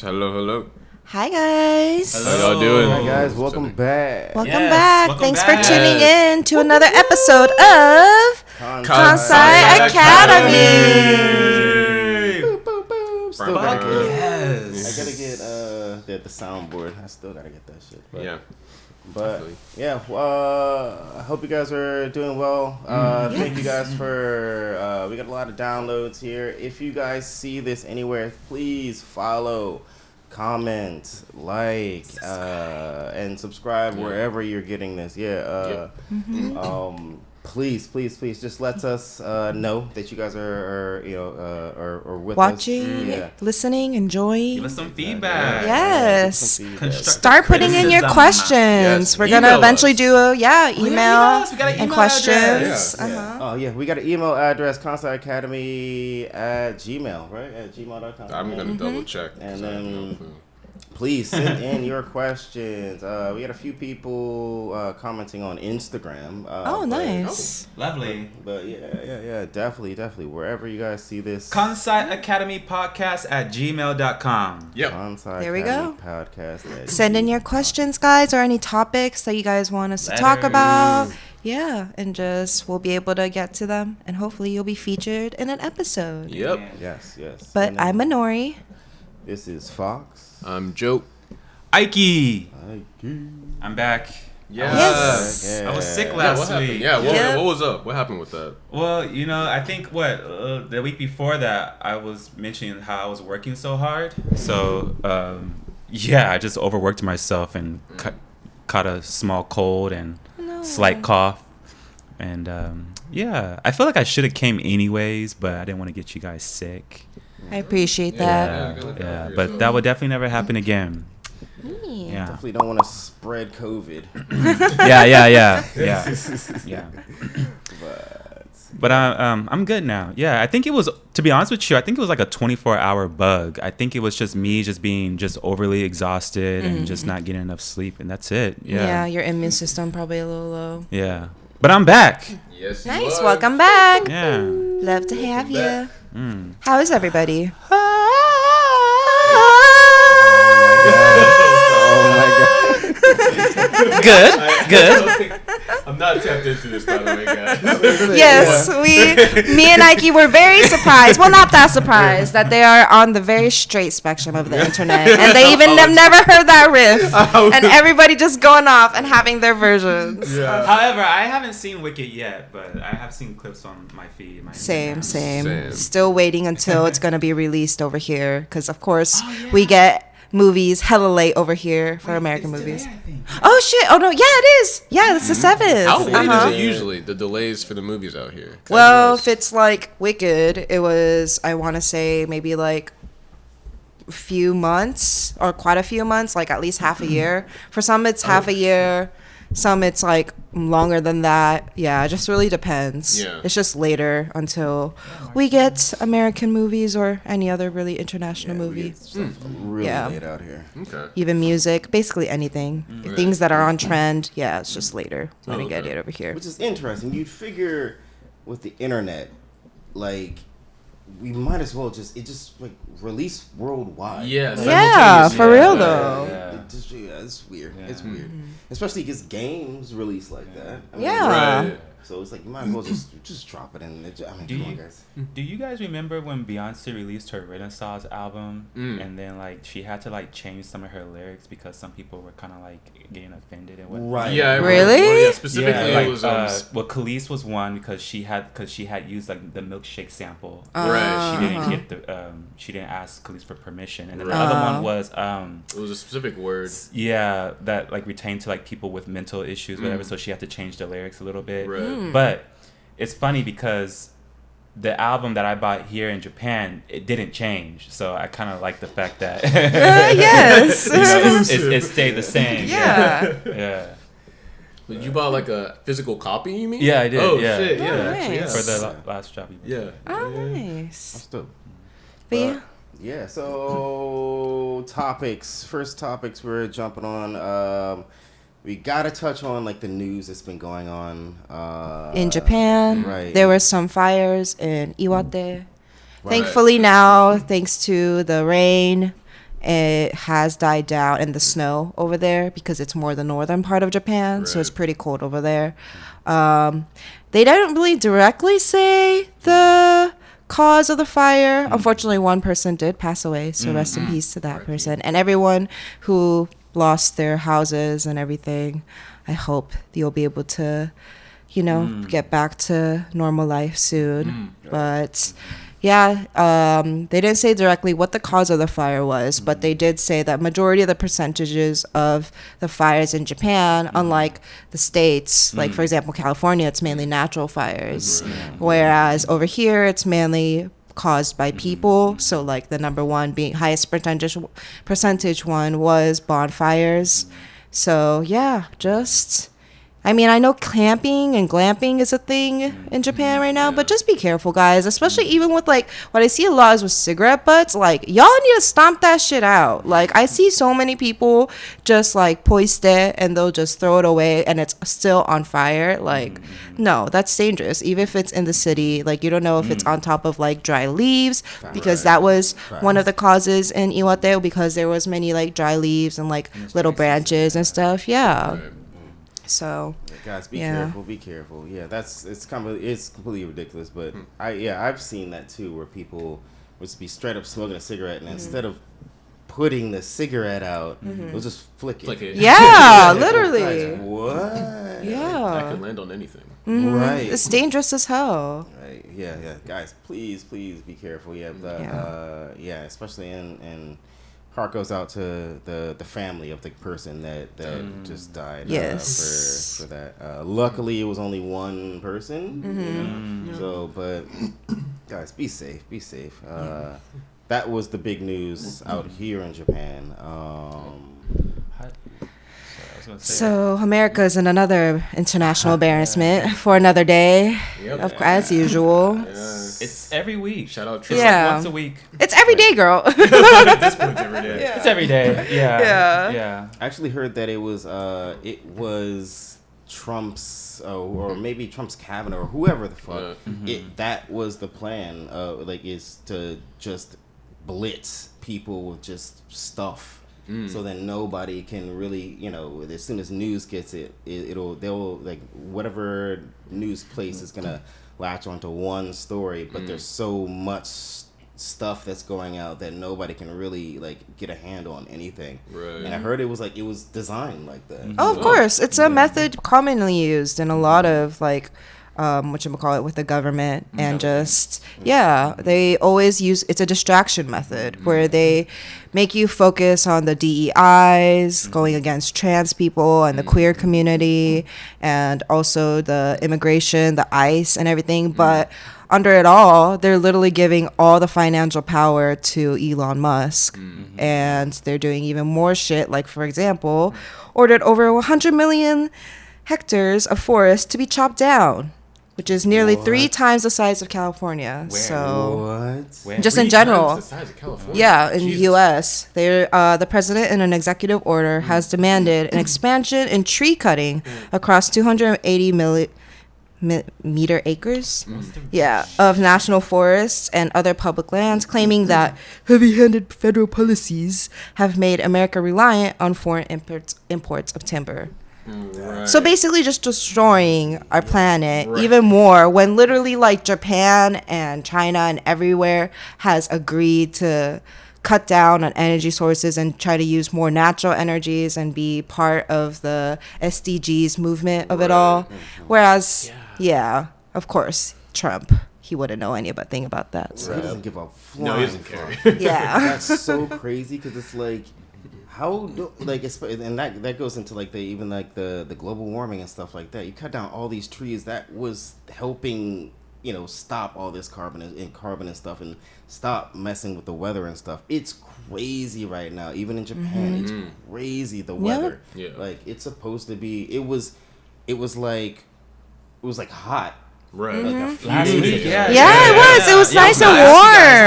Hello. Hi guys. Hello. How y'all doing? Hi guys, welcome back. Welcome back. Thanks for tuning in to another episode of Kansai Academy. Boop, boop, boop. Still gotta get, Yes. I gotta get the soundboard. I still gotta get that shit. But Definitely. I hope you guys are doing well. Thank you guys for, we got a lot of downloads here. If you guys see this anywhere, please follow, comment, like, and subscribe wherever you're getting this. Please, just let us know that you guys are with Watching, us. listening, enjoying. Give us some feedback. Yes. Constructive Start putting in your criticism. questions. Yes. We're gonna Email eventually us. do a email We got an and email questions. address. Uh-huh. We got an email address, kansaiacademy@gmail, right? At gmail.com. I'm gonna double check. And 'cause I have no then- clue. Please send in your questions. We had a few people commenting on Instagram. Oh, nice. Lovely. But yeah, definitely. Wherever you guys see this. Kansai Academy Podcast at gmail.com. Yep. Kansai There we Academy go. Podcast at Send in your questions, guys, or any topics that you guys want us to talk Letters. about. Yeah, and we'll be able to get to them, and hopefully you'll be featured in an episode. Yep. Yes. But And I'm then Minori. This is Fox. I'm Joe. Ike. Hi. I'm back. Yes. I was sick What last happened? week. Yeah. Yep. What was up? What happened with that? Well, I think the week before that, I was mentioning how I was working so hard. So, I just overworked myself and caught a small cold and slight cough. And, I feel like I should have came anyways, but I didn't want to get you guys sick. I appreciate that. Yeah, but that would definitely never happen again. Yeah. Definitely don't want to spread COVID. Yeah. But I'm good now. Yeah, I think it was, to be honest with you, I think it was like a 24-hour bug. I think it was just me being overly exhausted and just not getting enough sleep, and that's it. Yeah, your immune system probably a little low. Yeah. But I'm back. Yes. Nice, welcome back. Yeah. Love to have you. back. How is everybody? Oh my god. Good. I'm not tapped into this, by the way, guys. Yes, me and Nike were very surprised. Well, not that surprised that they are on the very straight spectrum of the internet, and they even have never heard that riff, and everybody just going off and having their versions. Yeah. However, I haven't seen Wicked yet, but I have seen clips on my feed. Same. Same. Still waiting until it's gonna be released over here, because of course we get movies hella late over here for American movies. Oh shit! Oh no! Yeah, it is. Yeah, it's the 7th. How late is it usually? The delays for the movies out here. 'Cause Well, if it's like Wicked, it was, I want to say maybe like a few months or quite a few months, like at least half a year. For some, it's half a year. Some, it's like longer than that. Yeah, it just really depends. Yeah. It's just later until we get American movies or any other really international movie. Really Yeah. late out here. Okay. Even music, basically anything. Things that are on trend, yeah, it's just later when we get okay. it over here. Which is interesting. You'd figure with the internet, like, we might as well just like release worldwide. Yeah. Yeah, simultaneously. for real Yeah. though. It's weird. It's weird. Especially because games release like that. I mean, Yeah. Right. So it's like you might as well just drop it in. Do Come on, you- guys. Do you guys remember when Beyonce released her Renaissance album, and then she had to change some of her lyrics because some people were kind of getting offended and whatnot? Right. Yeah. I remember. Really? Well, yeah, specifically, Yeah, it was Khalees was one because she had used the milkshake sample. Right. She didn't get she didn't ask Khalees for permission, and then the other one was It was a specific word. that retained to people with mental issues, whatever. So she had to change the lyrics a little bit. Right. But it's funny because the album that I bought here in Japan, it didn't change. So I kind of like the fact that Yes. it stayed the same. Yeah. Yeah. But you bought a physical copy, you mean? Yeah, I did. Oh, yeah. shit. Yeah. Oh, Actually, yeah. nice. For the last job. Yeah. Oh, nice. That's dope. But yeah. Yeah, so first topics we're jumping on. We gotta touch on the news that's been going on In Japan, right. there were some fires in Iwate. Right. Thankfully now, thanks to the rain it has died down in the snow over there because it's more the northern part of Japan, so it's pretty cold over there. They didn't really directly say the cause of the fire. Unfortunately, one person did pass away, so rest in peace to that person. And everyone who lost their houses and everything, I hope you'll be able to, get back to normal life soon. But yeah, they didn't say directly what the cause of the fire was, but they did say that majority of the percentages of the fires in Japan, unlike the States, like for example, California, it's mainly natural fires, whereas over here, it's mainly caused by people. So like the number one being highest percentage one was bonfires. So yeah, I know camping and glamping is a thing in Japan right now, but just be careful, guys. Especially even with like what I see a lot is with cigarette butts. Like y'all need to stomp that shit out. Like I see so many people just like poist it and they'll just throw it away and it's still on fire. Like no, that's dangerous. Even if it's in the city, like you don't know if it's on top of like dry leaves, because that was one of the causes in Iwate, because there was many like dry leaves and like little branches and stuff. Yeah. So guys, be careful. Yeah, it's completely ridiculous, but I've seen that too, where people would just be straight up smoking a cigarette, and instead of putting the cigarette out, they'll just flick it. Yeah, literally. Guys, what? Yeah, that could land on anything. Right. It's dangerous as hell. Right. Yeah. Guys, please be careful. Yeah. Especially in heart goes out to the family of the person that just died. Yes. For that. Luckily, it was only one person. So, but guys, be safe. That was the big news out here in Japan. So America is in another international embarrassment for another day, as usual. It's every week. Shout out Trump. Yeah. Once a week. It's every day, girl. At this point, it's every day. Yeah. It's every day. Yeah. I actually heard that it was Trump's or maybe Trump's cabinet or whoever the fuck. That was the plan. Is to just blitz people with just stuff. So then nobody can really, as soon as news gets they'll like whatever news place is gonna latch onto one story, but there's so much stuff that's going out that nobody can really like get a handle on anything. Right. And I heard it was designed like that. Oh, of course, it's a method commonly used in a lot of like. With the government, and they always use, it's a distraction method where they make you focus on the DEIs going against trans people and the queer community, and also the immigration, the ICE and everything, but under it all, they're literally giving all the financial power to Elon Musk, and they're doing even more shit, like for example, ordered over 100 million hectares of forest to be chopped down, which is nearly 3 times the size of California. Where? So, What? just in general, The size of California. yeah, in the U.S., the president, in an executive order, has demanded an expansion in tree cutting across 280 meter acres, of national forests and other public lands, claiming that heavy-handed federal policies have made America reliant on foreign imports of timber. Right. So basically just destroying our planet even more, when literally like Japan and China and everywhere has agreed to cut down on energy sources and try to use more natural energies and be part of the SDGs movement of it all. Whereas, of course, Trump, he wouldn't know anything about that. So. He doesn't give a flying No, he doesn't fuck. care. Yeah. That's so crazy, because it's like, and that goes into like the global warming and stuff like that. You cut down all these trees, that was helping stop all this carbon and stuff, and stop messing with the weather and stuff. It's crazy right now, even in Japan. It's crazy, the weather. Like it's supposed to be. It was like hot. Right. Like a few Last days week, ago. Yeah, it was. It was nice and How you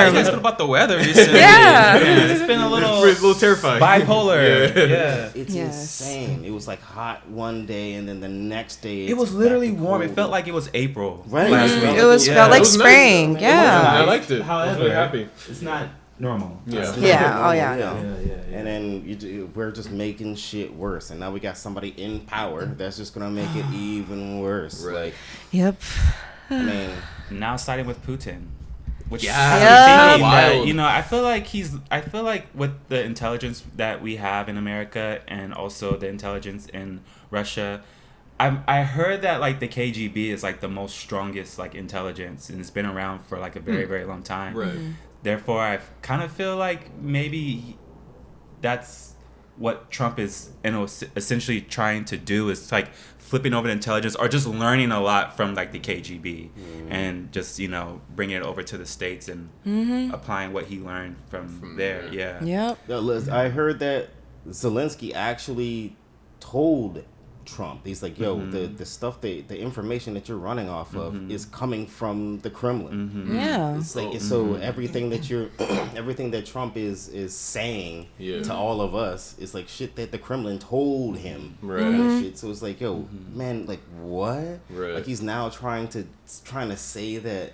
warm. guys feel about the weather recently? Yeah. It's been a It's a little terrifying. bipolar. Yeah. It's insane. It was like hot one day, and then the next day It was literally warm. It felt like it was April. Right. Last week. It was felt like It was nice, spring. though. Yeah. I liked it. I was However, really happy. It's not normal. Yeah. Yeah, oh, yeah. And then we're just making shit worse, and now we got somebody in power that's just gonna make it even worse. Right. Like, Yep. I mean, Now siding with Putin. Which Yeah. has me Yeah. thinking that, Wild. you know, I feel like with the intelligence that we have in America and also the intelligence in Russia, I heard that like the KGB is like the most strongest like intelligence, and it's been around for like a very long time. Right. Therefore, I kind of feel like maybe that's what Trump is, you know, essentially trying to do, is like flipping over the intelligence or just learning a lot from like the KGB and just, you know, bringing it over to the States and applying what he learned from there. there. Yeah. Yep. no, Liz, I heard that Zelensky actually told Trump, he's like, yo, the stuff, the information that you're running off of is coming from the Kremlin. Yeah. It's like, so everything that everything that Trump is saying Yeah. to all of us is like shit that the Kremlin told him. Right. And shit. So it's like, yo, man, like what? Right. Like he's now trying to say that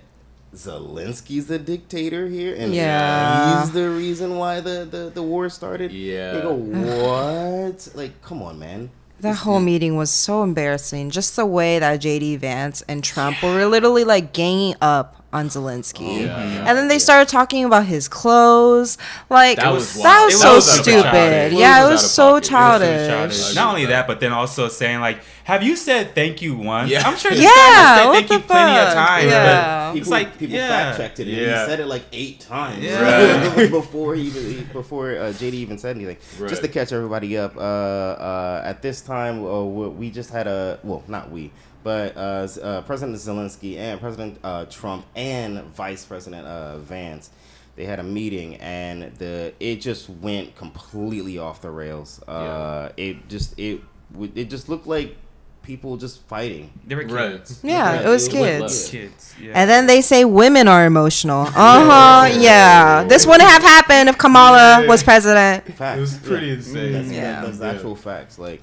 Zelensky's the dictator here, and Yeah. he's the reason why the war started. Yeah. They go, what? Like, come on, man. That whole meeting was so embarrassing. Just the way that JD Vance and Trump were literally like ganging up on Zelensky. Yeah. And then they started talking about his clothes. Like, That was that wild. was It so was out of stupid. pocket. Yeah, It it was was out of so pocket. It was childish. childish. Not only that, but then also saying like, have you said thank you once? Yeah. I'm sure this Yeah, guy has said what thank you the plenty of fuck? times. Yeah. But People, it's like, people yeah. fact checked it, and Yeah. he said it like 8 times Yeah. before JD even said anything. Right. Just to catch everybody up, at this time we just had not we, but President Zelensky and President Trump and Vice President Vance, they had a meeting, and it just went completely off the rails. It just looked like people just fighting. They were Right. kids. Yeah, Yeah, it was it was kids. Kids. Yeah. And then they say women are emotional. Yeah. This wouldn't have happened if Kamala was president. Facts. It was pretty Yeah. insane. That's actual facts. Like,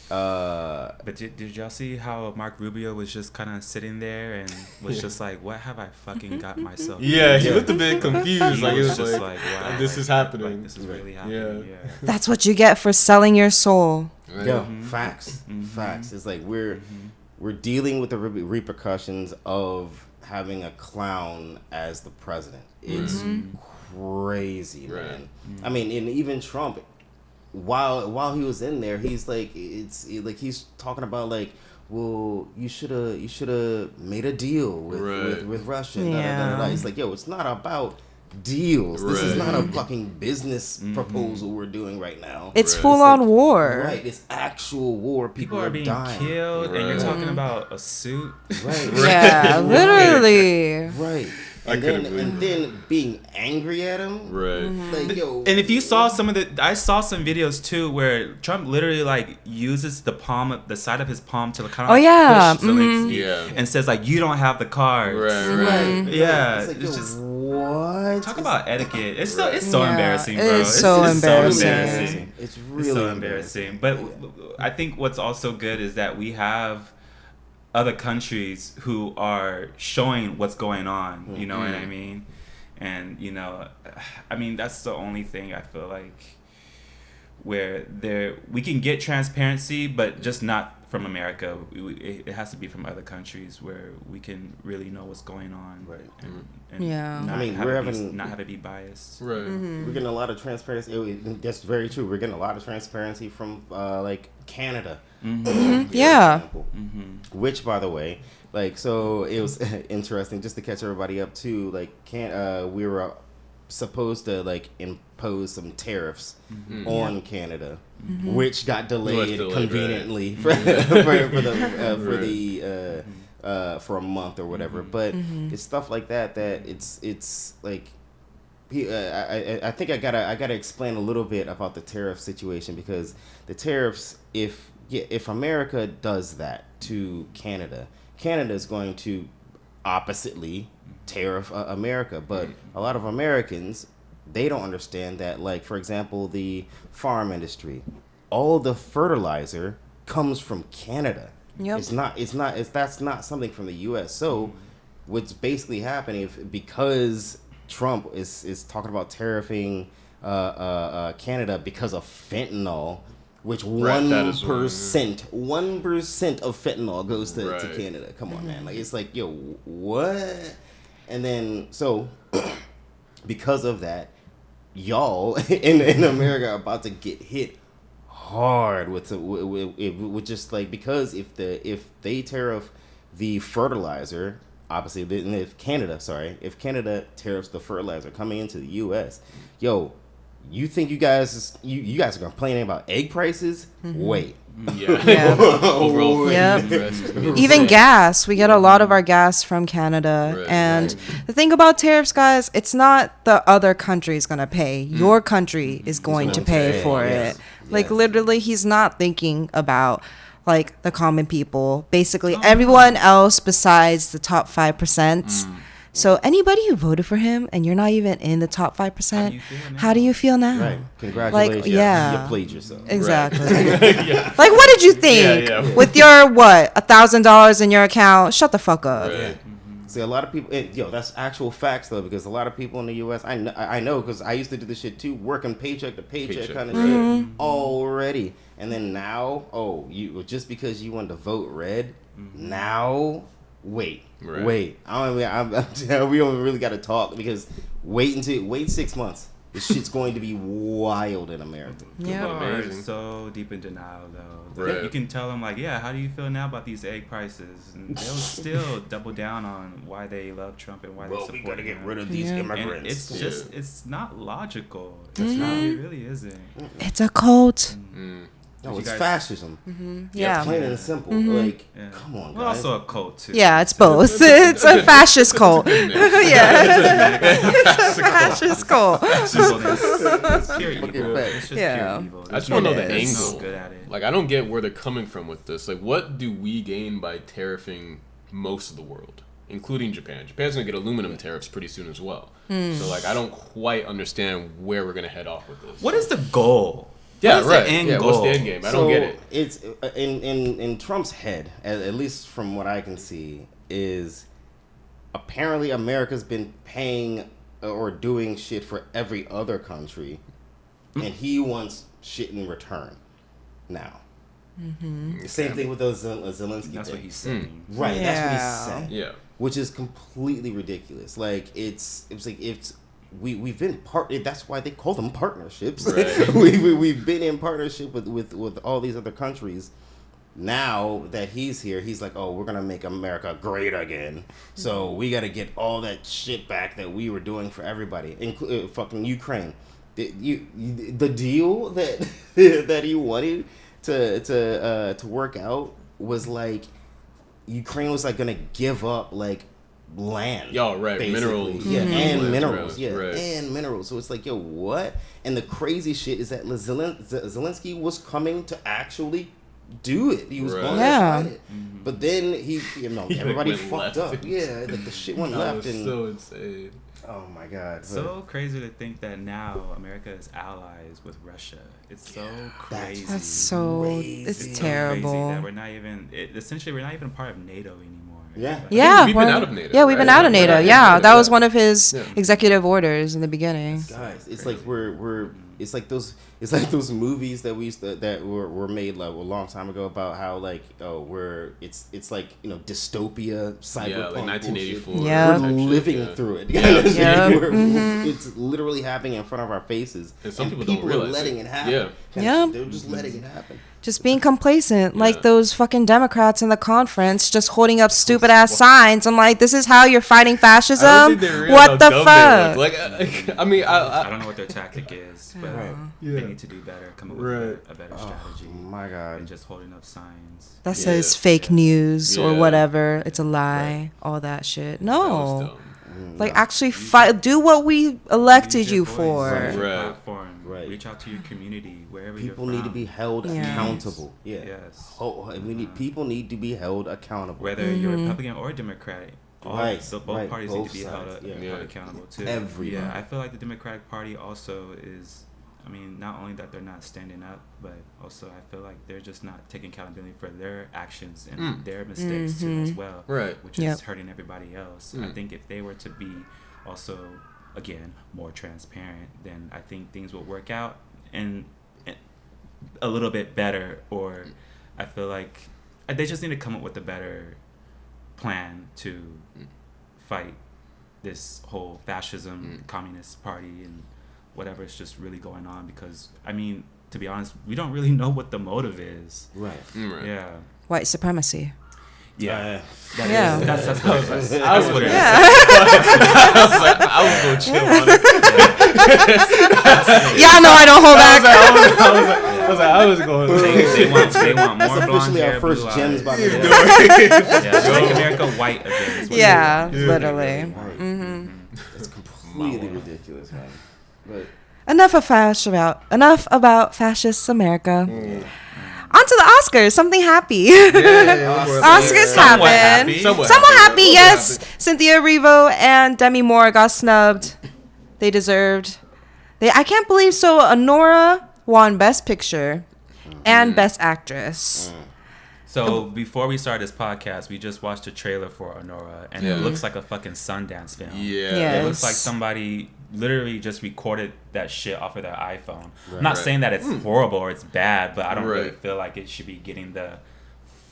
But did y'all see how Mark Rubio was just kind of sitting there and was just like, what have I fucking got myself Yeah, he Yeah. looked a bit confused. He like, it was was just like, like, wow, this is like, happening. Like, this is really Yeah. happening. Yeah. That's what you get for selling your soul. Right. yo, facts. It's like we're dealing with the repercussions of having a clown as the president. It's crazy, Right. man. I mean, and even Trump, while he was in there, he's like, he's talking about like, well, you should have made a deal with Russia. Yeah. It's like, yo, it's not about deals. This is Right. not a fucking business proposal we're doing right now. It's Right. full on war. Right, it's actual war. People People are being dying. killed, and you're Right. talking about a suit. Right. Yeah, literally. Right. I couldn't believe And then being angry at him. Right. Like, yo. And if you saw I saw some videos too where Trump literally like uses the side of his palm to kind of Oh, yeah. push Zelensky Yeah. and says like, you don't have the cards. Right. Yeah, It's like, it's yo, just what? talk about etiquette. It's so Yeah, embarrassing, it bro. is so embarrassing. It's It's really so embarrassing. But I think what's also good is that we have other countries who are showing what's going on. You know what I mean? And I mean that's the only thing I feel like where we can get transparency, but just not from America. It has to be from other countries where we can really know what's going on. Right. And Yeah. not I mean, have we're it be, having- not have it be biased. Right. We're getting a lot of transparency. That's very true. We're getting a lot of transparency from like Canada. Yeah. Example. Which, by the way, like, so it was interesting just to catch everybody up too. Like, we were supposed to like impose some tariffs on Canada, which got delayed conveniently for a month or whatever. But it's stuff like that it's like. I think I gotta explain a little bit about the tariff situation, because the tariffs, if America does that to Canada, Canada is going to oppositely tariff America. But a lot of Americans, they don't understand that. Like, for example, the farm industry, all the fertilizer comes from Canada. Yep. That's not something from the U.S. So what's basically happening, because Trump is talking about tariffing Canada because of fentanyl, which Right, that is 1% of fentanyl goes to Right. Canada. Come on, man. Like, it's like, yo, what? And then, so, because of that, y'all in America are about to get hit hard with just like, because if they tariff the fertilizer, obviously, and if Canada tariffs the fertilizer coming into the U.S., yo, you think you guys are complaining about egg prices? Wait. Yeah. Yeah. Overall, Yep. food prices gonna be Even insane. gas, we get a lot of our gas from Canada. Right. And the thing about tariffs, guys, it's not the other country's going to pay. Your country is going to pay for Yes. it. Like, Yes. literally, he's not thinking about, like, the common people. Basically, everyone else besides the top 5%. So anybody who voted for him and you're not even in the top 5%, how do you feel now? Right. Congratulations. yeah. You played yourself. Exactly. Yeah. Like, what did you think? Yeah. With your, what, $1,000 in your account? Shut the fuck up. Right. See, a lot of people, that's actual facts though, because a lot of people in the U.S. I know because I used to do this shit too, working paycheck to paycheck kind of shit already, and then now, you just because you wanted to vote red, now wait. Right. Wait. We don't really got to talk because wait 6 months. This shit's going to be wild in America. Yeah. People are Amazing. so deep in denial, though. Right. You can tell them, like, yeah, how do you feel now about these egg prices? And they'll still double down on why they love Trump and why they support we gotta get him. rid of these Yeah. And immigrants. it's just, it's not logical. It's not, it really isn't. It's a cult. No, you it's guys- fascism. Yeah. Plain and simple. Like, Yeah. come on, We're guys. also a cult, too. Yeah, it's both. It's a fascist cult. Yeah. It's a fascist cult. It's pure Fucking evil. facts. It's just Yeah. pure evil. I just want to know the It is. So angle. good at it. Like, I don't get where they're coming from with this. Like, what do we gain by tariffing most of the world, including Japan? Japan's gonna get aluminum tariffs pretty soon as well. So, like, I don't quite understand where we're gonna head off with this. What is the goal? Yeah, What is right. The end Yeah, goal? what's the end game? I don't get it. It's in Trump's head, at least from what I can see, is apparently America's been paying or doing shit for every other country, and he wants shit in return. Now, same thing with those Zelensky. That's thing. what he's saying. Right. Yeah. That's what he's saying. Yeah. Which is completely ridiculous. Like it's we've been that's why they call them partnerships. Right. we've been in partnership with all these other countries. Now that he's here, he's like, oh, we're gonna make America great again. So we got to get all that shit back that we were doing for everybody, including fucking Ukraine. The deal that that he wanted to work out was like Ukraine was like gonna give up like land. Yo, right, basically. minerals. Yeah, and Right, minerals. right, Yeah, right. and minerals. So it's like, yo, what? And the crazy shit is that Zelensky was coming to actually do it. He was Right. going Yeah. to fight it. But then everybody went fucked left. up. Yeah, like the shit went That left. was And so insane. oh my god. So crazy to think that now America is allies with Russia. It's so crazy. That's so. Crazy. It's It's so terrible. crazy that we're not even. Essentially, we're not even part of NATO anymore. Yeah. Like, Yeah, we've been out of NATO, Yeah, we've been right? out of NATO. Right. Yeah, that was Yeah. one of his Yeah. executive orders in the beginning. Guys, it's like we're it's like those movies that we used to, that were made like a long time ago about how like it's like dystopia cyberpunk Yeah, like 1984. bullshit. Yeah. We're type shit, living yeah. through it. Yeah. Yeah. It's literally happening in front of our faces, And some people don't are realize letting it. it happen. Yeah. Yeah. They're just letting it happen. Just being complacent, Yeah. like those fucking Democrats in the conference, just holding up stupid ass signs. I'm like, this is how you're fighting fascism. I don't think they realize What how the dumb fuck? they look. Like, I mean, I don't know what their tactic is, but Right. they need to do better. Come up with a better strategy Oh my god. than just holding up signs. That Yeah. says fake news or Yeah. whatever. It's a lie. All that shit. that was No. dumb. Like, actually fight. Do what we elected Use your you voice, for. use your Right. platform. Right. Reach out to your community wherever People you're need to from. be held Yeah. accountable. Yeah. Yes. People need to be held accountable. Whether you're Republican or Democratic. Right, So both right, parties both need to be held, sides, yeah. held Yeah. accountable too. Everybody. Yeah, I feel like the Democratic Party also is. I mean, not only that they're not standing up, but also I feel like they're just not taking accountability for their actions and their mistakes too as well. Right. Which Yep. is hurting everybody else. I think if they were to be also again, more transparent, then I think things will work out and a little bit better. Or I feel like they just need to come up with a better plan to fight this whole fascism, communist party, and whatever is just really going on. Because, I mean, to be honest, we don't really know what the motive is. Right. Yeah. White supremacy. Yeah. Yeah. That's what it is. That's what it is. Yeah. I was gonna chill on it. Y'all know I don't hold back. I was going. They want more That's blonde officially hair, our first blue gems eyes. by the way. Yeah, make America white again. Is what Yeah, they want. literally. Right. It's completely ridiculous, man. But Enough about fascist America. On to the Oscars. Something happy. Oscars Somewhat happened. happy. Somewhat happy, yes. Cynthia Erivo and Demi Moore got snubbed. They deserved. I can't believe so. Honora won Best Picture and Best Actress. So before we start this podcast, we just watched a trailer for Honora, and it looks like a fucking Sundance film. Yeah. It looks like somebody literally just recorded that shit off of their iPhone. I'm not saying that it's horrible or it's bad, but I don't really feel like it should be getting the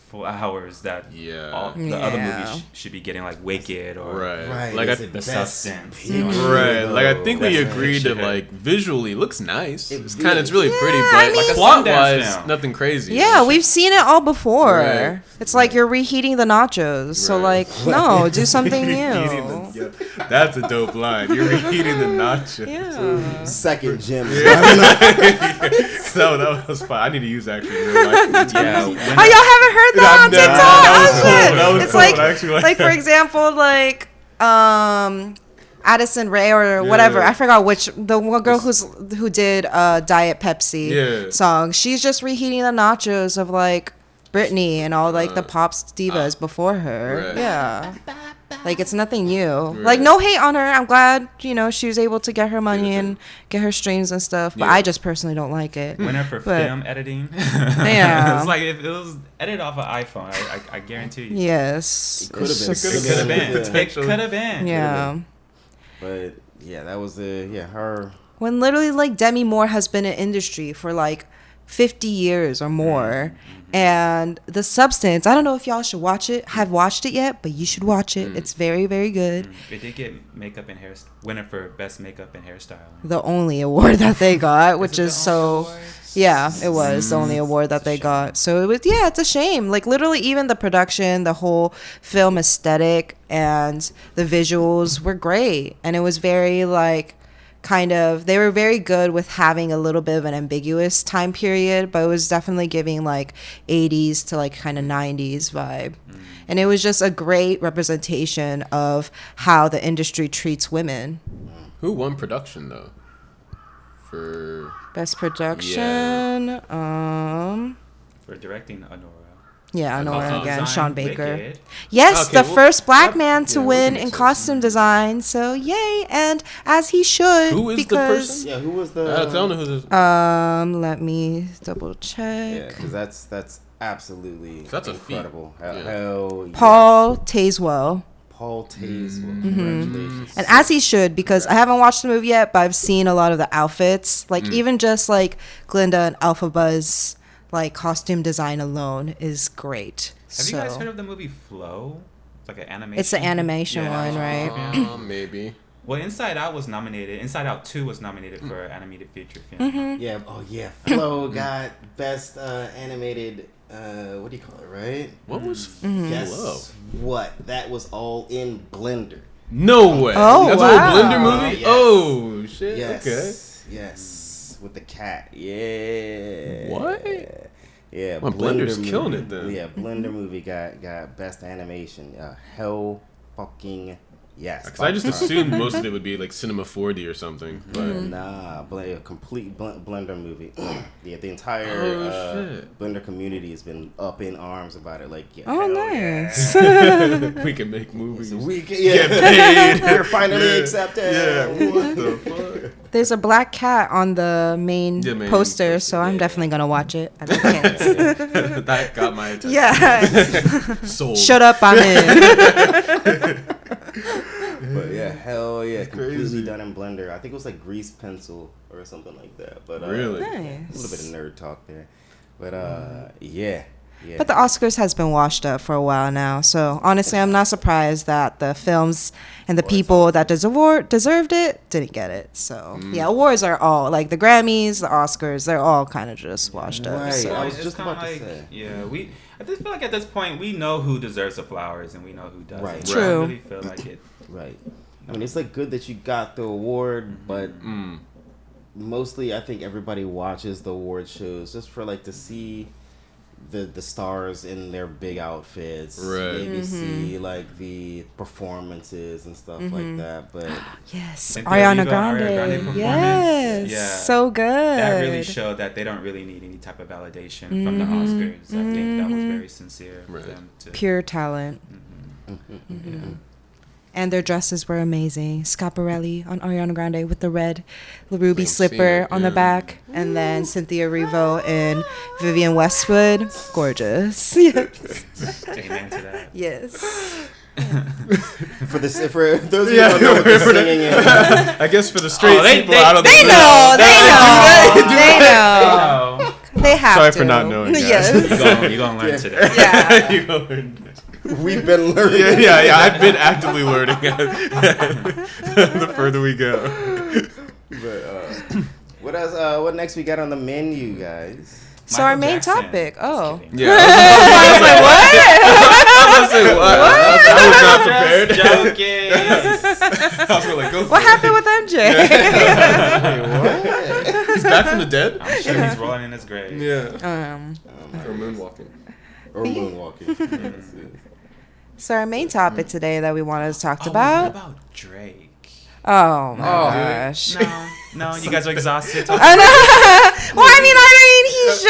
flowers that all the other movies should be getting, like Wicked or like The Substance. Like I think we agreed that like visually looks nice. It's really pretty, but I mean, like plot wise, nothing crazy. Yeah, we've seen it all before. Right. It's like you're reheating the nachos. So like, no, do something new. That's a dope line. You're reheating the nachos. Yeah. second gem. So that was fun. I need to use actually real life. Yeah. Oh, y'all haven't heard that on No, TikTok? that was Oh, cool. shit. That was It's cool. like, Actually, like for example, like Addison Rae or whatever. I forgot which the one girl who did Diet Pepsi song. She's just reheating the nachos of like Britney and all like the pop divas before her. Right. Yeah. Like it's nothing new. Like no hate on her. I'm glad, she was able to get her money and get her streams and stuff. But I just personally don't like it. Winner for film editing. Yeah. It's like if it was edited off an iPhone, I guarantee you. Yes. It could have been. It could have been. It could have been. Yeah. But yeah, that was her. When literally like Demi Moore has been in industry for like 50 years or more. And The Substance, I don't know if y'all should have watched it yet, but you should watch it. It's very, very good. It did get makeup and hair winner for best makeup and hairstyling. The only award that they got, which is the so only award? yeah, it was the only award that they got. So it was it's a shame. Like literally even the production, the whole film aesthetic and the visuals were great. And it was very like they were very good with having a little bit of an ambiguous time period, but it was definitely giving like 80s to like kind of 90s vibe. And it was just a great representation of how the industry treats women. Who won production though? For Best production, For directing Honora. yeah, Honora again, Design, Sean Baker. Wicked. Yes, Okay, the first black that- man to yeah, win Wicked in makes costume design. So yay, and as he should. Who is the because, person? Yeah, who was the? I don't know who this. Let me double check. Yeah, because that's absolutely That's a feat. incredible. Yeah. Hell yes. Paul Tazewell. Paul Tazewell. Congratulations. And as he should, because I haven't watched the movie yet, but I've seen a lot of the outfits. Like even just like Glinda and Alphabuzz, like costume design alone is great. Have you guys heard of the movie Flow? It's like an animation. It's the animation one, right? Maybe. Well, Inside Out was nominated. Inside Out 2 was nominated for animated feature film. Yeah. Oh yeah. Flo got best animated. What do you call it? Right? What was Guess Flow? what? That was all in Blender. No way. Oh, That's wow. a whole Blender movie? Yes. Oh, shit. Yes. Okay. Yes. With the cat. Yeah. What? Yeah. Well, Blender's killing it then. Yeah. Blender movie got best animation. Hell fucking yes. Because I just assumed most of it would be like Cinema 4D or something. But Nah, a complete Blender movie. Yeah, the entire shit. Blender community has been up in arms about it. Like, yeah, Oh, hell nice. we can make movies. We can, Get paid. We're finally Yeah. accepted. Yeah, what the fuck? There's a black cat on the main The main poster, poster, so I'm definitely gonna watch it. I don't care. That got my attention. Yeah. Sold. Shut up, I'm in. But yeah, hell yeah. That's Completely crazy. done in Blender. I think it was like grease pencil or something like that. But Really? a little bit of nerd talk there. But yeah. Yeah. But the Oscars has been washed up for a while now, so honestly, I'm not surprised that the films and the people that deserved it didn't get it. So yeah, awards are all like the Grammys, the Oscars, they're all kind of just washed up. Right. So. I was It's just kinda about to say. Yeah, I just feel like at this point we know who deserves the flowers and we know who doesn't. Right. True. I don't really feel like it. Right. I mean, it's like good that you got the award, but mostly I think everybody watches the award shows just for like to see the stars in their big outfits, Right. maybe see like the performances and stuff like that. But Yes, Cynthia Ariana Erivo, Ariana Grande Grande. performance. Yes, Yeah. so good. That really showed that they don't really need any type of validation from the Oscars. I think that was very sincere for Right. them to. Pure talent. And their dresses were amazing. Schiaparelli on Ariana Grande with the red ruby Same slipper scene, on the yeah. back. And then Cynthia Erivo and Vivienne Westwood. Gorgeous. Yes. Amen to that. Yes. for those of you who don't know what the singing is, I guess for the straight they- people they- out of the They know. They know. No, They have Sorry to. for not knowing, guys. Yes. you're gonna learn today. Yeah. You know, we're- we've been learning. yeah. I've been actively learning the further we go. But what else? What next we got on the menu, guys? So our Michael main Jackson. topic. Just Oh. kidding. Yeah. I was like, what? I was not prepared. Joking. I was like, go for What it. happened with MJ? What? He's back from the dead? I'm sure he's rolling in his grave. Yeah. Or moonwalking. Or moonwalking. So our main topic today that we wanted to talk What about. about Drake? Oh my gosh. No, you guys are exhausted. I know. Well, he's You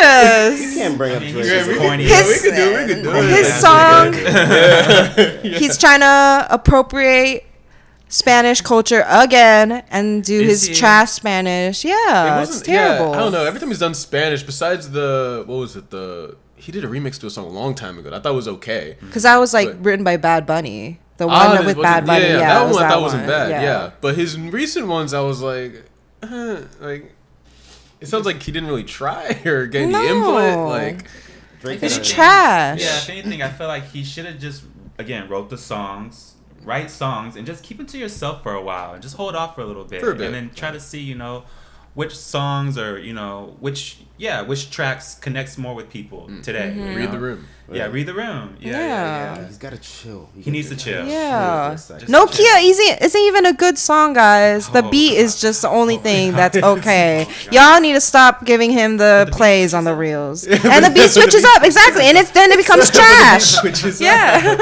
just can't bring up I mean, Drake. he's as just a- corny. Yeah, we could do it. his Yeah, song. Yeah. He's trying to appropriate Spanish culture again and do Is his he? trash Spanish. Yeah, it's terrible. I don't know. Every time he's done Spanish, besides what was it? He did a remix to a song a long time ago that I thought was okay. Because that was like But- written by Bad Bunny. The one that with Bad Bunny. Yeah, Yeah, that it was one I that thought wasn't one. bad. Yeah. But his recent ones, I was like, it sounds like he didn't really try or get any No. input. Like, Drake It's has- trash. Yeah, if anything, I feel like he should have just wrote the songs, write songs, and just keep it to yourself for a while, and just hold off for a little bit, For a bit. and then try to see, which songs or which tracks connects more with people today. you read know? the room. Yeah, read the room. Yeah, Yeah. yeah. He's got to chill. He needs to chill. Yeah. for a second. Nokia isn't even a good song, guys. The Oh, beat God. is just the only thing God. that's okay. Oh, God. Y'all need to stop giving him the beat plays on the switches reels. And the beat switches up, exactly. And then it becomes trash. Yeah.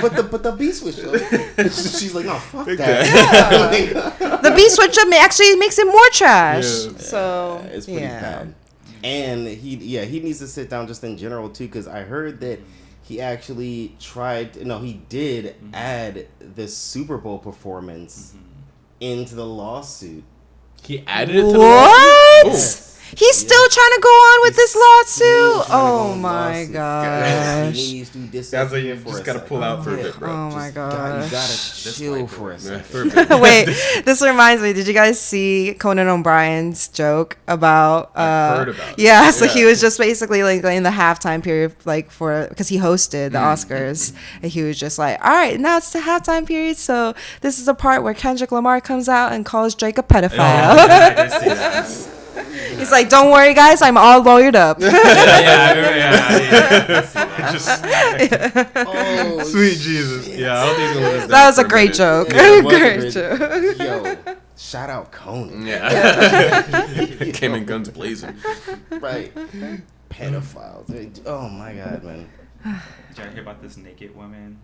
but the beat switch though. She's like, no, fuck that. Yeah. The beat switch up actually makes it more trash. Yeah. So, It's pretty bad. And he needs to sit down just in general too, because I heard that he actually he did add the Super Bowl performance into the lawsuit. He added it to the What? lawsuit? He's still trying to go on with this Still lawsuit? trying to go Oh on my lawsuit. gosh. He needs to Sounds like disappear you for just a gotta second. pull out for a Yeah. bit, bro. Oh my You gosh. gotta chill for a Yeah, second. for a bit. Wait, this reminds me. Did you guys see Conan O'Brien's joke about? I heard about it. Yeah, so he Yeah. was just basically like in the halftime period, like because he hosted the Oscars, and he was just like, "All right, now it's the halftime period, so this is the part where Kendrick Lamar comes out and calls Drake a pedophile." Yeah, I did see that. He's like, "Don't worry, guys, I'm all lawyered up." Oh, Sweet Jesus. Yeah, I don't think he's gonna let us down That was for a great minute. joke. Yeah, it was a Great great- joke. Yo, shout out Conan. Yeah. Came in guns blazing. Right. Pedophiles. Oh my god, man. Did y'all hear about this naked woman?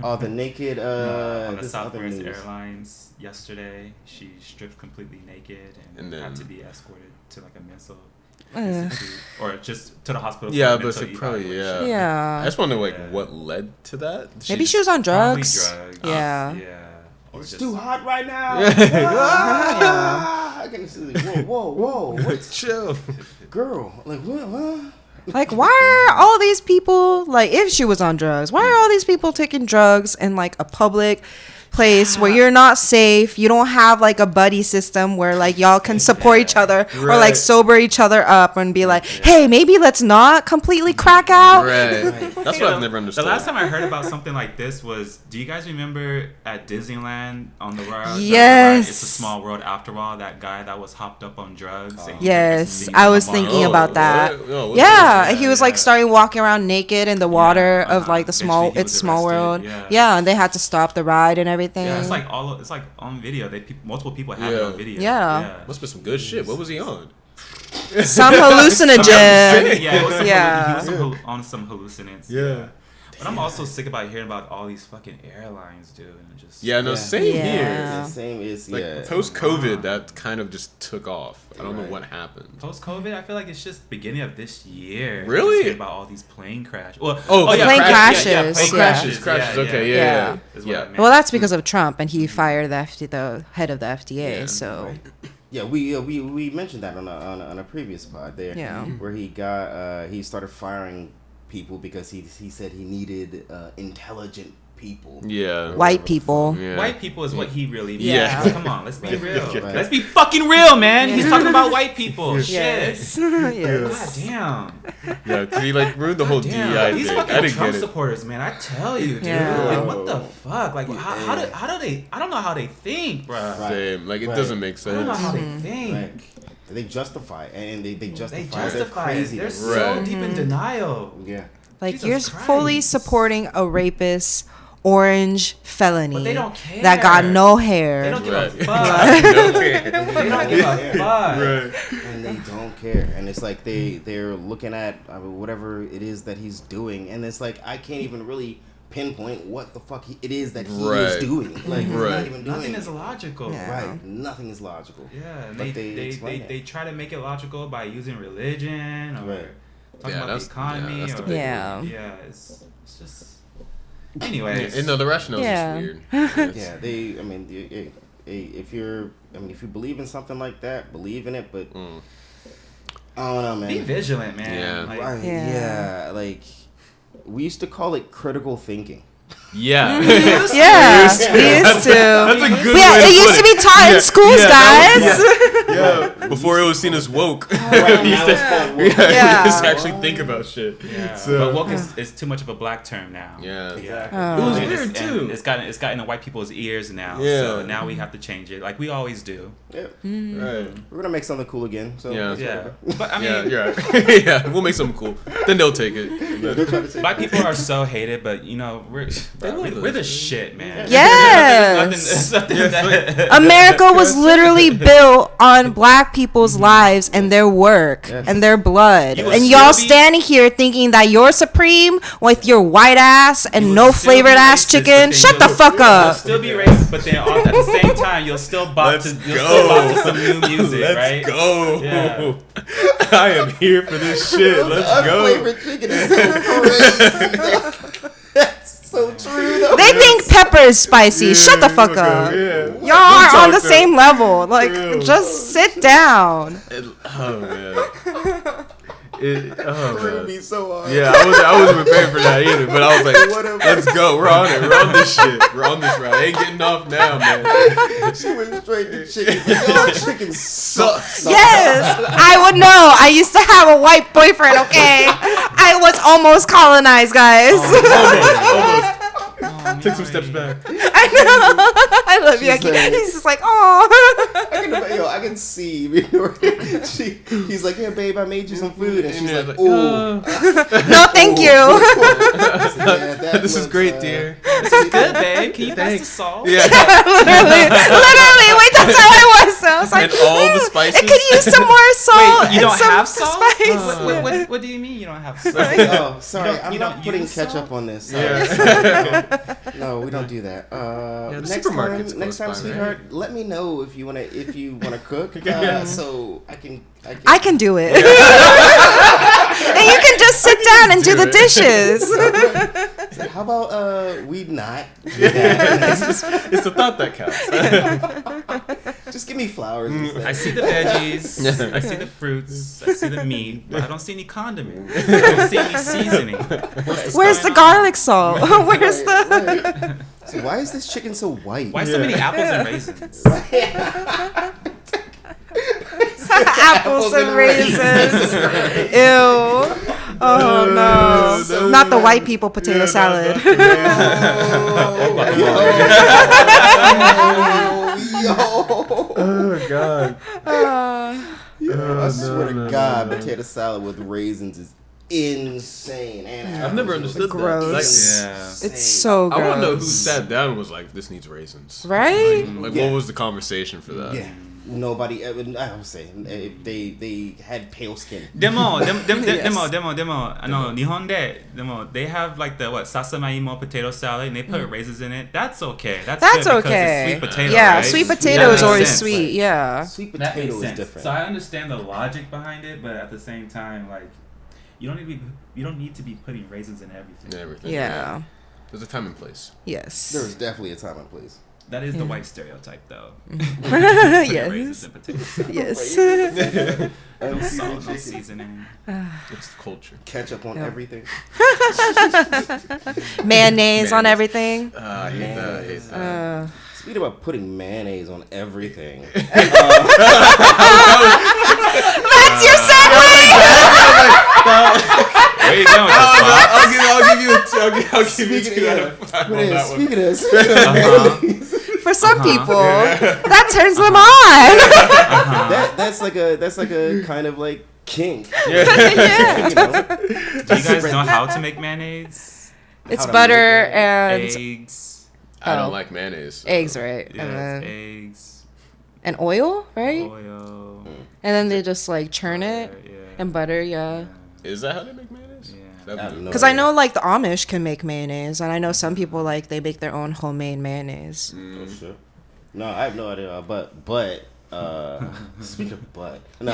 Oh, the naked On the this other Southwest news. Airlines yesterday, she stripped completely naked and And had to then- be escorted to like a mental Uh, institute, or just to the hospital. Yeah, for a but mental it probably, evaluation. I yeah. just wonder, like, Yeah. what led to that? Maybe she was on Probably drugs. drugs. Yeah. Yeah. Or It's just too hot right now. Yeah. Ah, I can see. Whoa! What's Chill. girl? Like what? Like, why are all these people, like, if she was on drugs, why are all these people taking drugs in, like, a public place where you're not safe. You don't have like a buddy system where like y'all can support each other or like sober each other up and be like, hey, maybe let's not completely crack out. Right. That's what I've never understood. The last time I heard about something like this was, do you guys remember at Disneyland on the ride? Yes. It's a Small World After All, that guy that was hopped up on drugs. And Yes, I was thinking about that. What? Yeah, he was like starting walking around naked in the water of like the Eventually he was Small World. arrested, Yeah, and they had to stop the ride and everything. Yeah, it's like on video. Multiple people have it on video. Yeah. Must be some good shit. What was he on? Some hallucinogen. He was on some hallucinants. Yeah. But I'm also sick about hearing about all these fucking airlines, dude. And just Same Yeah. here. Same is Like post-COVID, that kind of just took off. I don't know what happened. Post-COVID, I feel like it's just beginning of this year. Really? Just hearing about all these plane crashes. Well, plane crashes. plane Crashes. Crashes. Okay, Yeah. Is what I meant. Well, that's because of Trump, and he fired the head of the FDA. So Yeah, we mentioned that on a previous pod there. Yeah. Where he started firing people because he said he needed intelligent people. Yeah. white people. Yeah. White people is what he really means. Yeah. Come on, let's be Right. real. Right. Let's be fucking real, man. He's talking about white people. Yes. Shit. Yes. God damn. Yeah, because he like ruined the whole Damn. DEI These thing. I fucking didn't Trump get it. supporters, man. I tell you, dude. Yeah. Like, what the fuck? Like, how do they? I don't know how they think, bro. Right. Same. Like, it Right. doesn't make I don't know sense. how they think. Right. They justify it, and they justify, They their justify it. craziness. They're so Right. deep in denial. Yeah. Like Jesus you're fully Christ. supporting a rapist orange felony But they don't care. that got no hair. They don't give Right. a fuck. No. They don't give a fuck. Right. And they don't care, and it's like they're looking at whatever it is that he's doing, and it's like I can't even really pinpoint what the fuck it is that he is Right. doing. Like he's Right. not even doing Nothing is logical. Yeah. right. Nothing is logical. Yeah, and But they explain it. they try to make it logical by using religion or Right. talking Yeah, about that's- the economy. yeah, that's the or, big Yeah. yeah, it's just. Anyways, And no, the rationale Yeah. is just weird. Yeah, I mean, if you believe in something like that, believe in it, but I don't know, man. be vigilant, man. Yeah. Like, Right, Yeah. like we used to call it critical thinking. Yeah. Yeah, we used to. That's a good Yeah, way to it used put to be taught in schools, that guys. Yeah. Before it was seen as woke. Right, We now used it's to- called woke. Yeah. we just actually think about shit. Yeah. So- But woke is too much of a black term now. Yeah. Exactly. Oh. It was And weird and too. It's gotten in white people's ears now. Yeah. So now we have to change it, like we always do. Yeah. Right. We're gonna make something cool again. So Yeah. it's Yeah. whatever. But I mean, Yeah, right. Yeah, we'll make something cool. Then they'll take it. black people are so hated, but you know we're love we're the us. shit, man. Yes. There's nothing that- America was literally built on black people's lives and their work Yes. and their blood. You will And y'all still be- standing here thinking that you're supreme with your white ass and will no still be flavored ass racist, chicken. but then Shut the you'll- fuck You'll up. still be racist, but then at the same time you'll still bop to some new music, Let's right? go. Yeah. I am here for this shit. Let's go. Unflavored chicken is so crazy. That's so true, though. They think pepper is spicy. Shut the fuck up. Yeah. Y'all are on the talk, same level. Like, real. just sit down. Oh man. Oh Threw man. me so hard. Yeah, I wasn't prepared for that either. But I was like, Whatever. let's go. We're on it. We're on this shit. We're on this ride. I ain't getting off now, man. She went straight to chicken. Your chicken sucks. Yes, I would know. I used to have a white boyfriend, okay? I was almost colonized, guys. Almost. Took some steps back. I know. I love you. She's like- He's just like, oh. I can see. He's like, yeah, babe, I made you some food, and she's Yeah, like, like, ooh. No, thank you. This is great, dear. This is good, babe. Can you pass the salt? Yeah. Literally, wait, that's how I was. So I was like, And all the spices? It could use some more salt. Wait, you and don't some have salt? Spice. What do you mean you don't have salt? Oh, sorry, I'm you not don't putting use ketchup salt? on this. Yeah. No, we don't do that. the Next supermarket's time, close by, sweetheart, let me know if you wanna cook, Yeah. so I can. I can do it. And you can just sit down and do the dishes. So how about we not do that? It's the thought that counts. Just give me flowers instead. I see the veggies, I see the fruits, I see the meat, but I don't see any condiment. I don't see any seasoning. Where's the garlic salt? Where's the... Right. So why is this chicken so white? Why so many apples and raisins? Apples and raisins. Ew. Oh no. Not the white people potato salad. Yo. Oh god. I swear to God, potato salad with raisins is insane. And I've never understood Gross. that. Like, Yeah. It's so gross. I want to know who sat down and was like, "This needs raisins." Right? Like, Yeah. what was the conversation for that? Yeah. Nobody ever. I would say they had pale skin. Demo. Yes. Nihon they have like the sasamaimo potato salad and they put raisins in it. That's okay. That's good because okay. it's sweet potato. Yeah, right? sweet That potato is makes always sense. sweet. Yeah. Sweet That potato makes is sense. different. So I understand the logic behind it, but at the same time, like you don't need to be putting raisins in everything. Everything. Yeah. There's a time and place. Yes. There was definitely a time and place. That is the white stereotype, though. Yes. Raisins in potato salad. Yes. No salt, no seasoning. It's the culture. Ketchup on Yeah. everything. Mayonnaise on everything. I hate that. I hate that. Speaking about putting mayonnaise on everything. That's your segue. Where you going with this, Bob? I'll give you two out of five on that one. Speaking of mayonnaise, For some people, that turns them on. that's like a kind of like kink. Yeah. You know? Do you guys know how to make mayonnaise? It's How to butter make and Eggs. I Oh. don't like mayonnaise. eggs, right? Yeah, And then eggs. and oil, right? Oil. And then they just like churn it Yeah. and butter, yeah. Is that how they make mayonnaise? Yeah. That'd I be- don't know. Because I know like the Amish can make mayonnaise, and I know some people like they make their own homemade mayonnaise. Oh, sure. No, I have no idea. But speak of butt. No,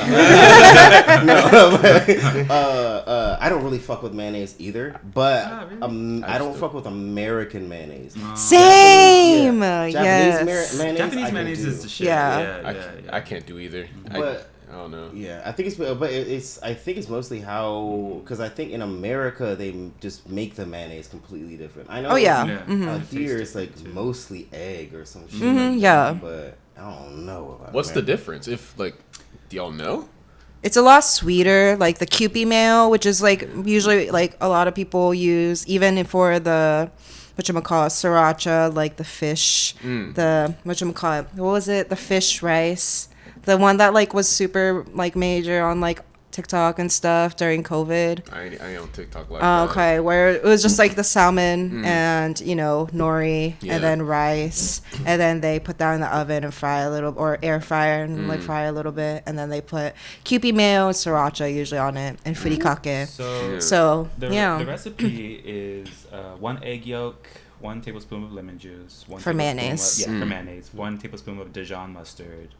I don't really fuck with mayonnaise either. But really? I don't fuck with American mayonnaise. Same. Japanese Yes. mayonnaise. I Japanese can mayonnaise do. is the shit. Yeah. I can't do either. But I don't know. yeah, I think I think it's mostly how, because I think in America they just make the mayonnaise completely different. I know. Oh yeah. Yeah. Mhm. Here it's Tastes like different, too. mostly egg or some shit. Mhm, like yeah. that, but I don't know about. What's the American. difference? If like, do y'all know? It's a lot sweeter, like the Kewpie mayo, which is like usually like a lot of people use, even for the whatchamacallit, sriracha, like the fish, the whatchamacallit, what was it? The fish rice, the one that like was super like major on like TikTok and stuff during COVID. I ain't on TikTok like Oh, that. okay, where it was just like the salmon and nori Yeah. and then rice, and then they put that in the oven and fry a little, or air fryer and like fry a little bit, and then they put Kewpie mayo and sriracha usually on it and furikake. So So the yeah, recipe is 1 egg yolk, 1 tablespoon of lemon juice, 1 For tablespoon mayonnaise. for mayonnaise, 1 tablespoon of Dijon mustard,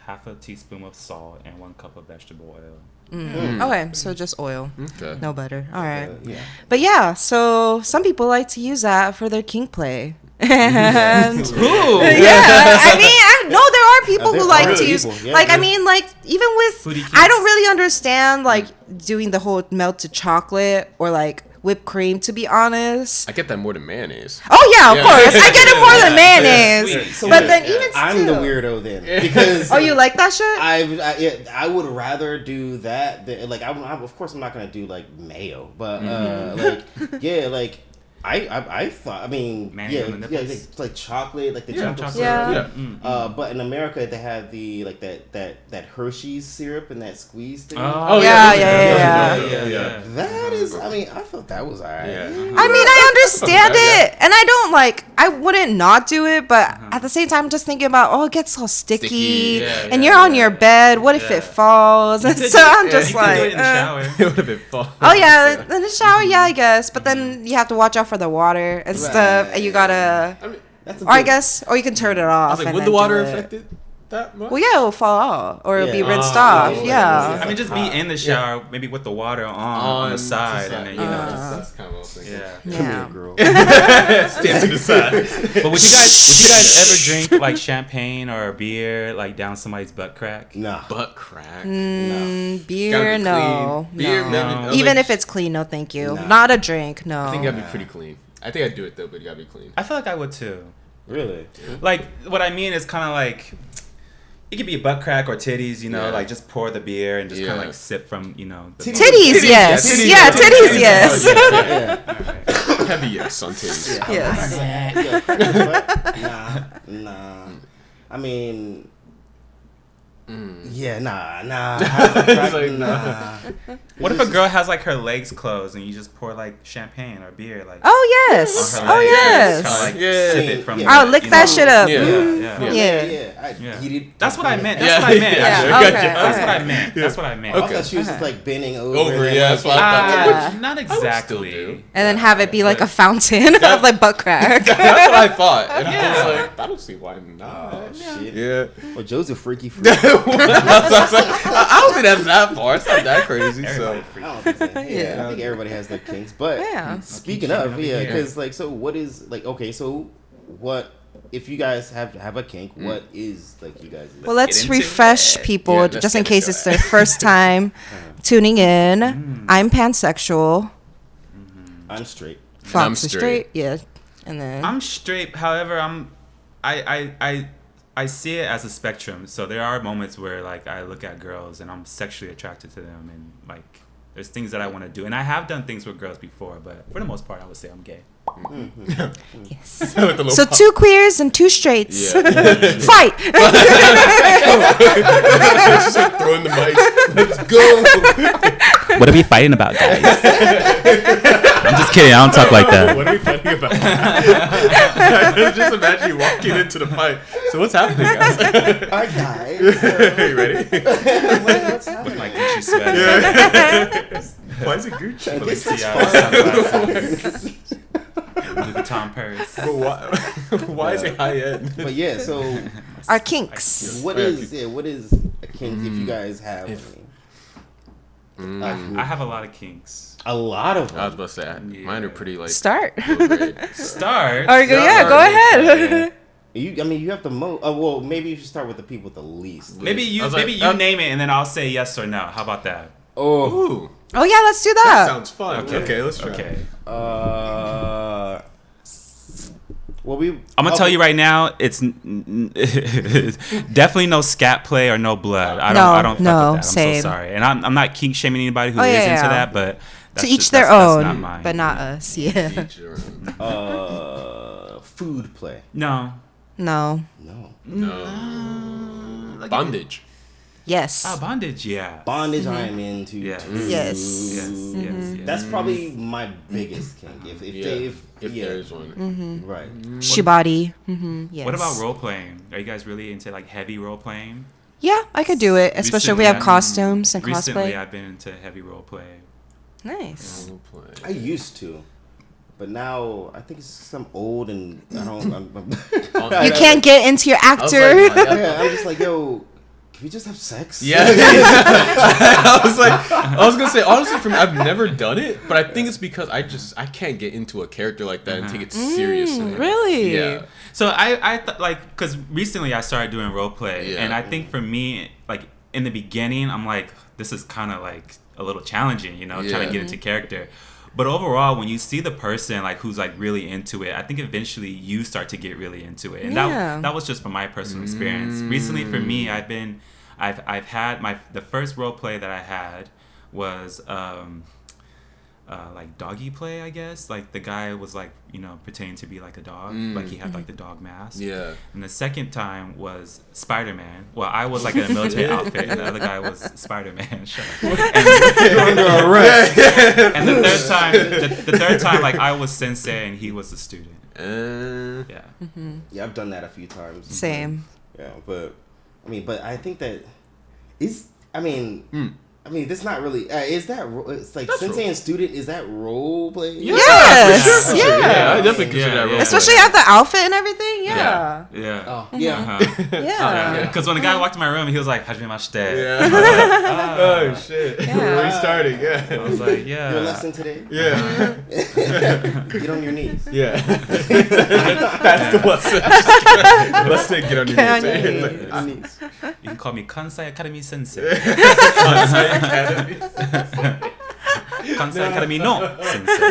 half a teaspoon of salt, and 1 cup of vegetable oil. okay, so just oil, Okay. no butter. All right, Yeah. but yeah, so some people like to use that for their kink play. And yeah, I mean, I know there are people There who like are to use, people, yeah, like, I yeah. mean, like, even with, Foodie I don't kinks. really understand, like, doing the whole melted chocolate or, like, whipped cream, to be honest. I get that more than mayonnaise. Oh, yeah, of Yeah. course. I get it more than mayonnaise. Sweet. So But wait, then even I'm the still- weirdo then, because Oh, you like that shit? I would rather do that than, like, I'm of course I'm not gonna do like mayo, but like yeah, like I thought, I mean, Mayonnaise on the yeah, nipples. like chocolate, like the Yeah, chocolate Yeah. syrup. But in America they have the like that Hershey's syrup and that squeeze thing. Oh, Yeah, yeah, yeah. That is, I mean, I thought that was alright. Yeah. I mean, I understand it, and I don't like. I wouldn't not do it, but at the same time, I'm just thinking about, oh, it gets so sticky, Sticky, and you're on your bed. What if Yeah. it falls? And so I'm just You can do it like, in the shower. It would have been fun. oh yeah, in the shower, yeah, I guess. But then you have to watch out for the water and stuff, and you gotta, I mean, That's a or I good- guess, or you can turn it I off. was like, and would then the water do it. affect it that much? Well, yeah, it'll fall off, or it'll be Yeah. rinsed Oh, off. yeah, Yeah. yeah. I mean, just be in the shower, maybe with the water on the side, and then, you know, that's kind of what I was thinking. yeah. Come Yeah. here, girl. Stand to the side. But would you guys ever drink like champagne or a beer like down somebody's butt crack? Nah. Butt crack. Beer, Gotta be no, clean. Beer, no. maybe- Even like- if it's clean, no, thank you. Nah. Not a drink, no. I think that'd be pretty clean. I think I'd do it though, but you gotta be clean. I feel like I would too. Really? Like what I mean is kind of like it could be butt crack or titties, you know, Yeah. like just pour the beer and just kind Yeah. of like sip from, you know. The Titties, yes. Titties, Yeah, yeah. titties, yes. Oh, yeah. Yeah. Heavy yes on titties. Yes. Nah. I mean, yeah, nah. He's like, nah. What if a girl has like her legs closed and you just pour like champagne or beer like Oh, yes. on her Oh, legs? yes. Kinda, like, Yeah. sip it from Yeah. the- I'll lick you that know. shit up. Yeah. Yeah. Yeah. Yeah. That's what I meant. That's Yeah. what I meant. Yeah. actually. Okay, That's okay. what I meant. That's what I meant. I Okay. thought she was just like bending over. Over, and then, yeah, like, that's what I thought. Not still do. exactly. And then have it be like a fountain of like butt crack. That's what I thought. And I was like, I don't see why not. Oh, shit. Yeah. Well, Joe's a freaky freak. I don't think that's that far. It's not that crazy. So Everybody freaks. I don't think so. Yeah, Yeah. I think everybody has their kinks. But Yeah. speaking Kink of, shaming yeah, over here. because like, so what is like? Okay, so what if you guys have a kink? What is like you guys? Well, let's get into refresh it. people Yeah, let's just in get case into it's it. their first time tuning in. I'm pansexual. I'm straight. I'm Fox is straight. straight. Yeah. And then I'm straight. However, I see it as a spectrum. So there are moments where like I look at girls and I'm sexually attracted to them, and like there's things that I want to do, and I have done things with girls before, but for the most part, I would say I'm gay. yes. With the little So pop. 2 queers and 2 straights. Yeah. Fight. Just like throwing the mics. Let's go. What are we fighting about, guys? I'm just kidding. I don't talk like that. What are we fighting about? I just imagine you walking into the fight. So what's happening, guys? Hi guys. You ready? What's With happening? my Gucci sweater, Why is it Gucci? This is Balenciaga Louis Vuitton purse. But why is it high end? But yeah, so Our kinks. what is a kink if you guys have any? I have a lot of kinks. A lot of I was them. about to say, mine are pretty like Start. low grade. Start. Or go, yeah, go ahead. I mean, you have the most. Well, maybe you should start with the people with the least. Maybe you I was like, name it and then I'll say yes or no. How about that? Oh. Ooh, Oh yeah, let's do that that. sounds fun. Okay, let's try. Okay. Well, I'm gonna tell you right now, it's definitely no scat play or no blood. I don't fuck with that. I'm same. so sorry, and I'm not kink shaming anybody who Oh, is yeah, into yeah. that, but that's To each just- their that's not own, mine. but not us. Yeah. Each your own. food play. No. No. No. No. Bondage. Yes. Oh, bondage, yeah. Bondage, I am into. Yeah. too. Yes. Yes. That's probably my biggest kink. If If there's one. right. Shibari. Yes. What about role playing? Are you guys really into like heavy role playing? Yeah, I could do it, especially if we have Recently, costumes and Recently, cosplay. I've been into heavy role play. Nice. Role play. I used to, but now I think it's some old and I don't. You can't get into your I was actor. like, Yeah, I'm just like, yo, can we just have sex? yeah. I was gonna say honestly, for me, I've never done it, but I think it's because I can't get into a character like that and take it seriously. Really? Yeah. So I like, because recently I started doing role play, Yeah. and I think for me, like in the beginning, I'm like, this is kind of like a little challenging, you know, trying Yeah. to get into character. But overall, when you see the person like who's like really into it, I think eventually you start to get really into it, and Yeah. that was just from my personal experience. Recently, for me, I've had the first role play that I had was like doggy play, I guess. Like the guy was like, you know, pretending to be like a dog, like he had like the dog mask. Yeah. And the second time was Spider-Man. Well, I was like in a military outfit, and the other guy was Spider-Man. Shut up. And the third time, like I was sensei and he was the student. Yeah. Yeah, I've done that a few times. Same. Yeah, but I think that is. I mean, that's not really. Is that? It's like sensei and student. Is that role play? Yes. For sure. Yeah. I definitely consider that role play. Especially have the outfit and everything. Yeah. Yeah. Oh, yeah. Yeah. Because when the guy walked in my room, he was like, "Hajimemashite." Yeah. Oh shit. Yeah. We're restarting. I Yeah. was like, "Yeah." Your lesson today? Yeah. Get on your knees. Yeah. That's the lesson. Let's say get on your Get on knees. your Like, knees. Your knees. You can call me Kansai Academy Sensei. Kansai Academy. Kansai Academy no Sensei.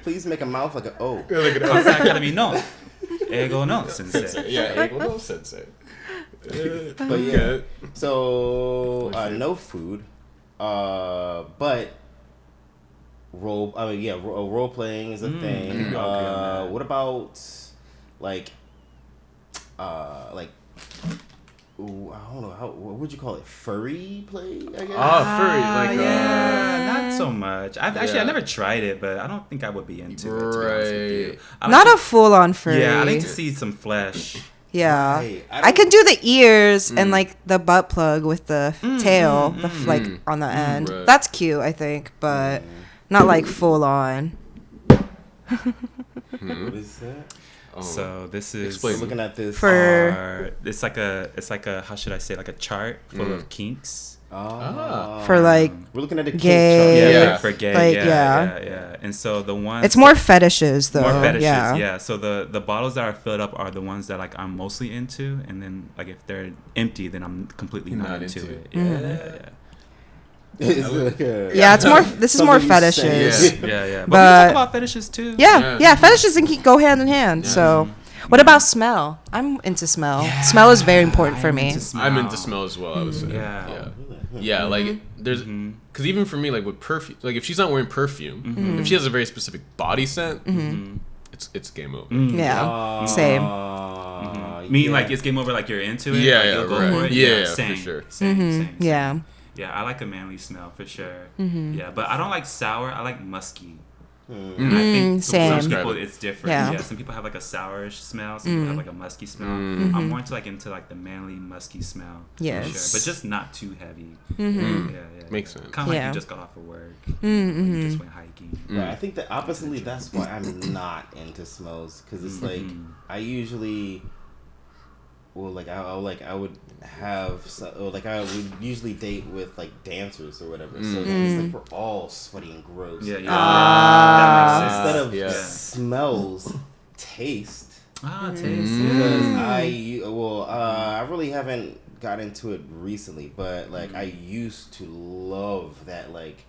Please make a mouth like a O. Academy no. Ego no, sensei. Yeah, ego no sensei. But yeah, so no food, but role playing is a thing. What about like ooh, I don't know what would you call it? Furry play, I guess. Furry, Not so much. I never tried it, but I don't think I would be into it. To be honest with you. Not a full-on furry. Yeah, I like to see some flesh. Yeah, Right. I can do the ears and like the butt plug with the tail, like on the end. Right. That's cute, I think, but not like full on. What is that? So this is Explain. Looking at this. it's like a how should I say, like a chart full of kinks. For like We're looking at a gay. kink chart. Yeah. For gay. Like, yeah. And so the ones it's more fetishes though. more fetishes, yeah. yeah. So the bottles that are filled up are the ones that like I'm mostly into, and then like if they're empty, then I'm completely not into it. Yeah. It's like Yeah, it's more. This is more something you say. fetishes. Yeah. But we But- talk about fetishes too. Yeah, fetishes and kink go hand in hand. So, what about smell? I'm into smell. Smell is very important for me. I'm into smell as well, I would say. Yeah, like there's because even for me, like with perfume, like if she's not wearing perfume, if she has a very specific body scent, it's game over. Yeah, same. Meaning like it's game over, like you're into it. Yeah, like, yeah, you'll go right. for it. Yeah, same, for sure. Same. Yeah. Yeah, I like a manly smell for sure. Yeah, but I don't like sour. I like musky. I think for Same. some people it's different. Yeah. Yeah, some people have like a sourish smell. Some people have like a musky smell. I'm more into like the manly musky smell. Yes. For sure. But just not too heavy. Yeah. Makes sense. Kind of like Yeah. you just got off of work. You just went hiking. Right, I think that oppositely, that's why I'm not into smells, because it's like I usually, well, like I would have, or like I would usually date with like dancers or whatever. So it's like we're all sweaty and gross. Yeah. That makes Instead sense. of Yeah. smells, taste. Taste. Because I really haven't got into it recently, but like I used to love that like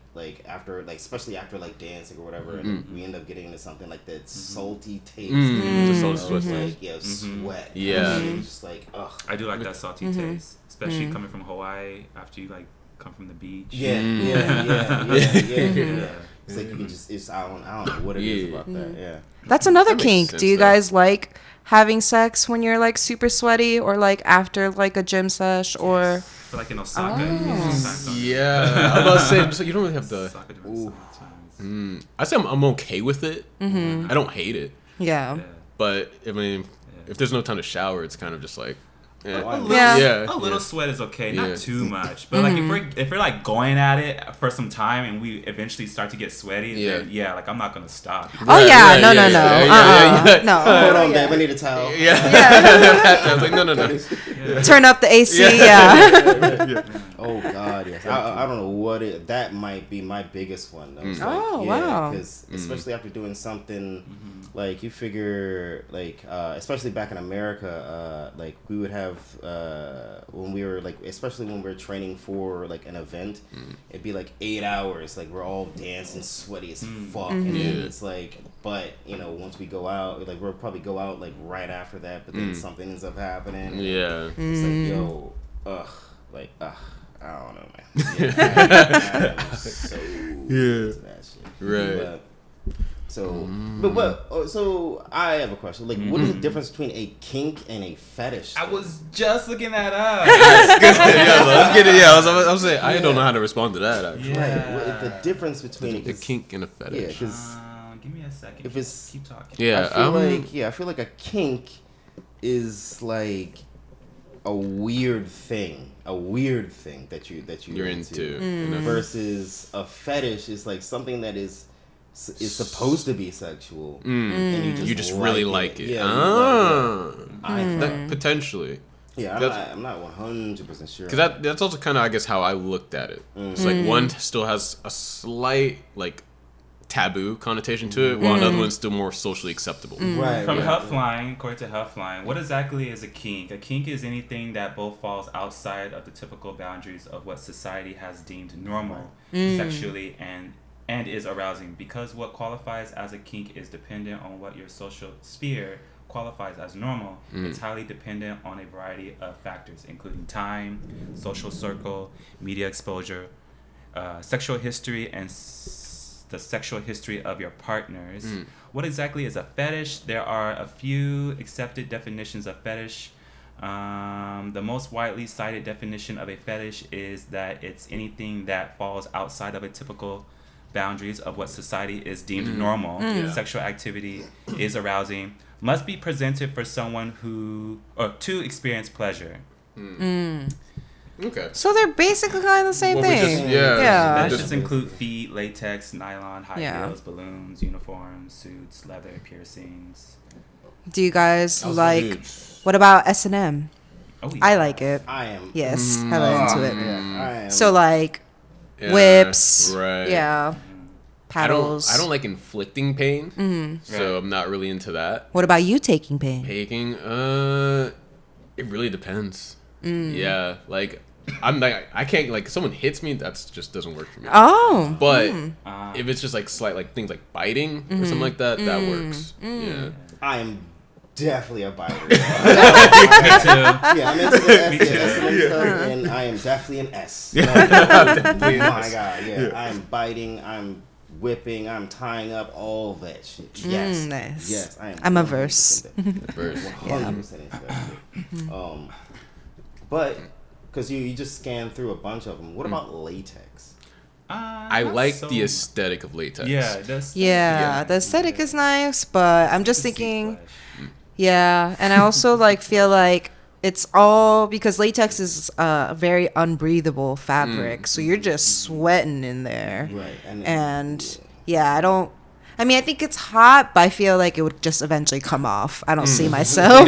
after like especially after like dancing or whatever, and we end up getting into something like that salty taste. The You salty know, sweat. like sweat. Yeah. And it's just like ugh. I do like that salty taste, especially coming from Hawaii after you like come from the beach. Yeah. It's like you can just I don't know what it is about that. Yeah. That's another That makes kink. sense, Do you though. guys like having sex when you're like super sweaty, or like after like a gym sesh, or But like in Osaka, you sometimes don't. Yeah, I was about to say, just, you don't really have the. Osaka doing sometimes. I say I'm okay with it. I don't hate it, yeah. but I mean, if there's no time to shower, it's kind of just like. Oh, Yeah. A little sweat is okay, Yeah. not too much. But like if we're like going at it for some time and we eventually start to get sweaty, then like I'm not gonna stop. Oh yeah, Right, no. yeah. No. Hold on, babe. I need a towel. Yeah. I was like, no. Turn up the AC. Yeah. Oh God, yes. I don't know what it. That might be my biggest one. Though. It's Oh, wow. Because especially after doing something, like you figure, like especially back in America, like we would have when we were like, especially when we were training for like an event, it'd be like 8 hours. Like we're all dancing, sweaty as fuck, and then it's like, but you know, once we go out, like we'll probably go out like right after that, but then something ends up happening. And Yeah. it's like, yo, I don't know, man. Yeah, I'm so into that shit. Right. But what? So I have a question. Like, what is the difference between a kink and a fetish? I was just looking that up. Let's get it. Yeah, I was saying I don't know how to respond to that. Actually. Right. What, the difference between A kink and a fetish. Yeah, because Give me a second. if it's Keep talking. Yeah, I feel like a kink is like a weird thing that you're into. versus a fetish is like something that is supposed to be sexual, and You just really like it. Yeah, I that, potentially. Yeah, I'm not 100% sure. Because that's also kind of, I guess, how I looked at it. It's like one still has a slight, like, taboo connotation to it, while another one's still more socially acceptable. Right. From yeah. Healthline, according to Healthline, what exactly is a kink? A kink is anything that both falls outside of the typical boundaries of what society has deemed normal, sexually and and is arousing, because what qualifies as a kink is dependent on what your social sphere qualifies as normal. It's highly dependent on a variety of factors, including time, social circle, media exposure, sexual history, and the sexual history of your partners. What exactly is a fetish? There are a few accepted definitions of fetish. The most widely cited definition of a fetish is that it's anything that falls outside of a typical boundaries of what society is deemed normal. Sexual activity is arousing, must be presented for someone who or to experience pleasure. Okay. So they're basically kind of the same thing. Yeah. Fetishes include feet, latex, nylon, high Yeah. heels, balloons, uniforms, suits, leather, piercings. Do you guys like? Nudes. What about S&M? Oh, yeah. I like it. I am. Yes, hella into it. Yeah, I am. So like Yeah, whips, right. yeah, paddles. I don't like inflicting pain, so I'm not really into that. What about you taking pain? Taking, it really depends. Yeah, like I'm like I can't like if someone hits me, that's just doesn't work for me. Oh, But if it's just like slight like things like biting or something like that, that works. Yeah. I am definitely a biter. Me too. Yeah, I'm into the Me S, too. stuff, and I am definitely an S. Oh my god, yeah. I am biting, I'm whipping, I'm tying up, all that shit. Yes. nice. Yes, I am. I'm a verse. 100% into that shit. But, because you just scan through a bunch of them, what about latex? I Not like so- the aesthetic of latex. Yeah, that's Yeah, the aesthetic is nice, but I'm just To see thinking, flesh. yeah, and I also like feel like it's all because latex is a very unbreathable fabric, so you're just sweating in there. Right. And yeah, I mean, I think it's hot, but I feel like it would just eventually come off. I don't see myself.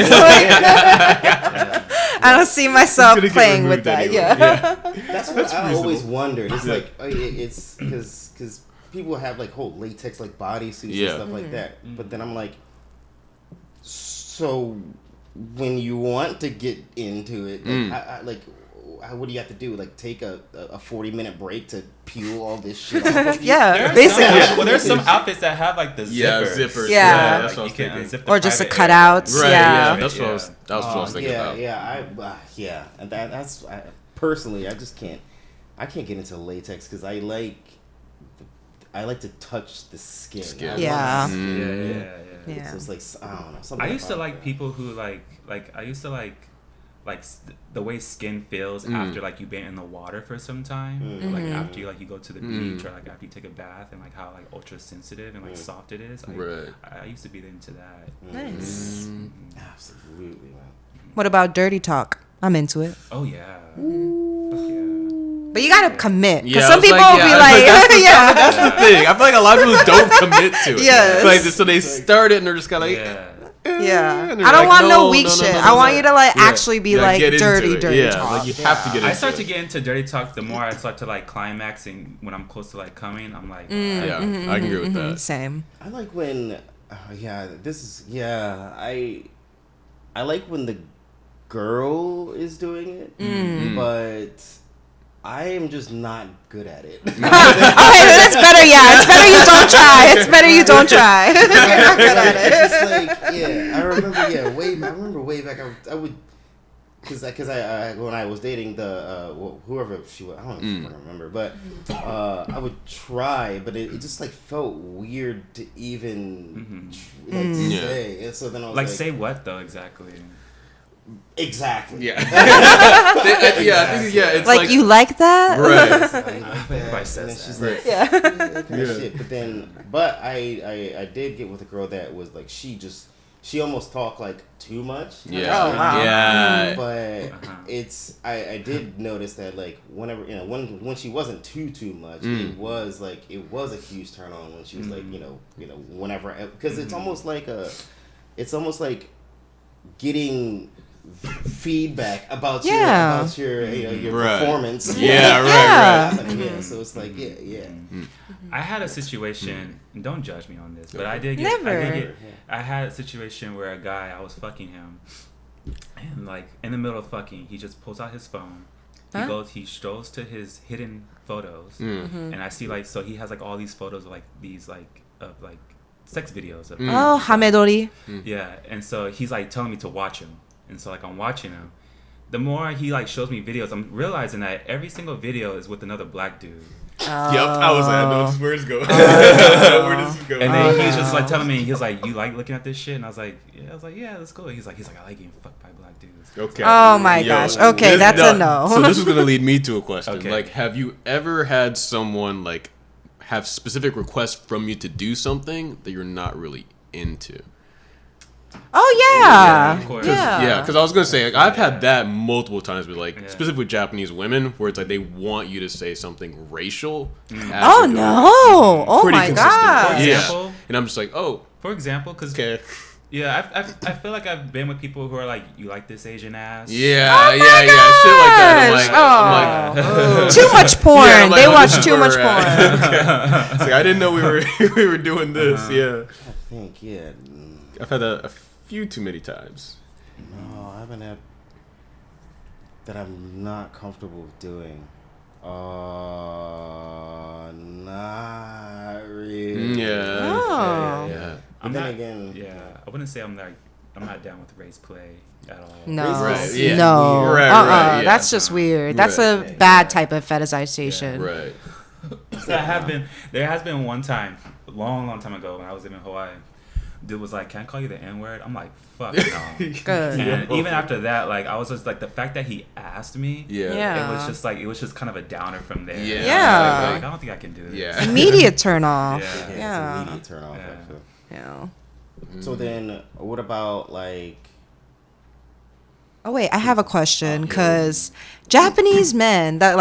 I don't see myself gonna get playing with removed that. anyway. Yeah. That's what I always wondered. It's like, it's because people have like whole latex like bodysuits and Yeah. stuff like that. But then I'm like, so when you want to get into it, like, what do you have to do? Like take a 40-minute break to peel all this shit off? Yeah, basically. There's some outfits that have like the Yeah, zippers. zippers. Yeah. That's what I was you can thinking. unzip the Or just the private cutouts. area. Right, Yeah. That's what I was. That was what I was thinking about. Yeah, and that's personally, I just can't. I can't get into latex because I like to touch the skin. I want Yeah. the skin. Yeah. So it's like I don't know. Something I used to about like that. people who like I used to like the way skin feels after like you've been in the water for some time, like after you go to the beach or like after you take a bath, and like how like ultra sensitive and like soft it is. Right. I used to be into that. Nice. Absolutely, man. What about dirty talk? I'm into it. Oh yeah. Fuck yeah. But you gotta commit. Because Yeah, some I was people like, will be yeah, like, yeah. That's the thing. I feel like a lot of people don't commit to it. Yes. Like so they start it and they're just kind of like. Yeah. Yeah. and they're I don't like, want no weak shit. I want you to like Yeah. actually be Yeah, like get into dirty it. dirty Yeah, talk. like you have to get into I start it. to get into dirty talk the more I start to like climax, and when I'm close to like coming, I'm like, Yeah, I can agree with that. Same. I like when, I like when the girl is doing it, but I am just not good at it. Okay, that's better. Yeah, it's better you don't try. It's better you don't try. You're not good at it. It's just like, yeah, I remember way back, I would, because I when I was dating the whoever she was, I don't even remember, but I would try, but it just like felt weird to even say, and so then I was like like, say what though exactly? exactly, Yeah. It's Like you like that? Right. Everybody says and then that. she's like, Yeah. that kind of shit. But I did get with a girl that was like, she almost talked like too much. Yeah. Oh, wow. Yeah. But I did notice that like whenever when she wasn't too much, it was a huge turn on when she was like whenever, because it's almost like getting feedback about your performance. Yeah. Yeah, so it's like I had a situation, and don't judge me on this, but I did I had a situation where a guy, I was fucking him, and like in the middle of fucking, he just pulls out his phone. He strolls to his hidden photos, and I see like so he has like all these photos of like these like of like sex videos of Oh, hamedori. yeah, and so he's like telling me to watch him, and so like I'm watching him. The more he like shows me videos, I'm realizing that every single video is with another black dude. Yep, I was like, I know where it's going. Where does this go? And then he's just like telling me, he's like, "You like looking at this shit?" And I was like, "Yeah, that's cool." He's like, "I like getting fucked by black dudes." Okay. Oh my gosh. Okay, that's a no. So this is gonna lead me to a question. Okay. Like, have you ever had someone like have specific requests from you to do something that you're not really into? Oh Yeah, yeah. of course. Yeah, because I was gonna say like, I've had that multiple times with like Yeah. specifically with Japanese women, where it's like they want you to say something racial. as Oh you're doing it. no. Oh Pretty my consistent. god. For Yeah, example? and I'm just like, oh, For example, because okay, I feel like I've been with people who are like, "You like this Asian ass?" yeah, shit like that. I'm like, Oh. Too much porn. Yeah, I'm like, They oh, watch this is too where much we're porn. at. It's like, I didn't know we were doing this. Yeah, I think, yeah. I've had a few too many times. No, I haven't had that I'm not comfortable with doing. Not really. Yeah. Oh. Yeah. I'm then not, again- yeah, I wouldn't say I'm not down with race play at all. No. Right, yeah. No. Right, yeah. That's just weird. That's Right. a bad type of fetishization. Right. There has been one time, a long time ago when I was living in Hawaii. Dude was like, "Can I call you the N-word?" I'm like, "Fuck no." Good. And even after that, like I was just like the fact that he asked me, Yeah. Yeah. it was just kind of a downer from there. Yeah. Yeah. Like, I don't think I can do this. Yeah. Immediate turn off. Yeah. Yeah, Yeah. it's immediate turn off. Yeah. Actually. Yeah. So then, what about like? Oh wait, I have a question because Japanese men that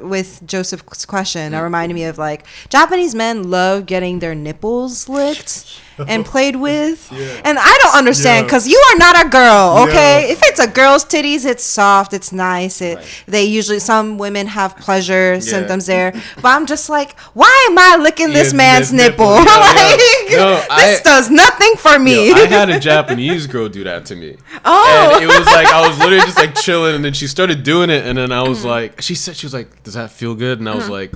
with Joseph's question, that reminded me of like Japanese men love getting their nipples licked and played with, and I don't understand because you are not a girl, okay? Yeah. If it's a girl's titties, it's soft, it's nice. Right. They usually some women have pleasure symptoms there, but I'm just like, why am I licking this man's nipple? Yeah, Like, no, this does nothing for me. Yo, I had a Japanese girl do that to me. Oh. And it was like I was literally just like chilling, and then she started doing it, and then I was like, she was like, "Does that feel good?" And I was like,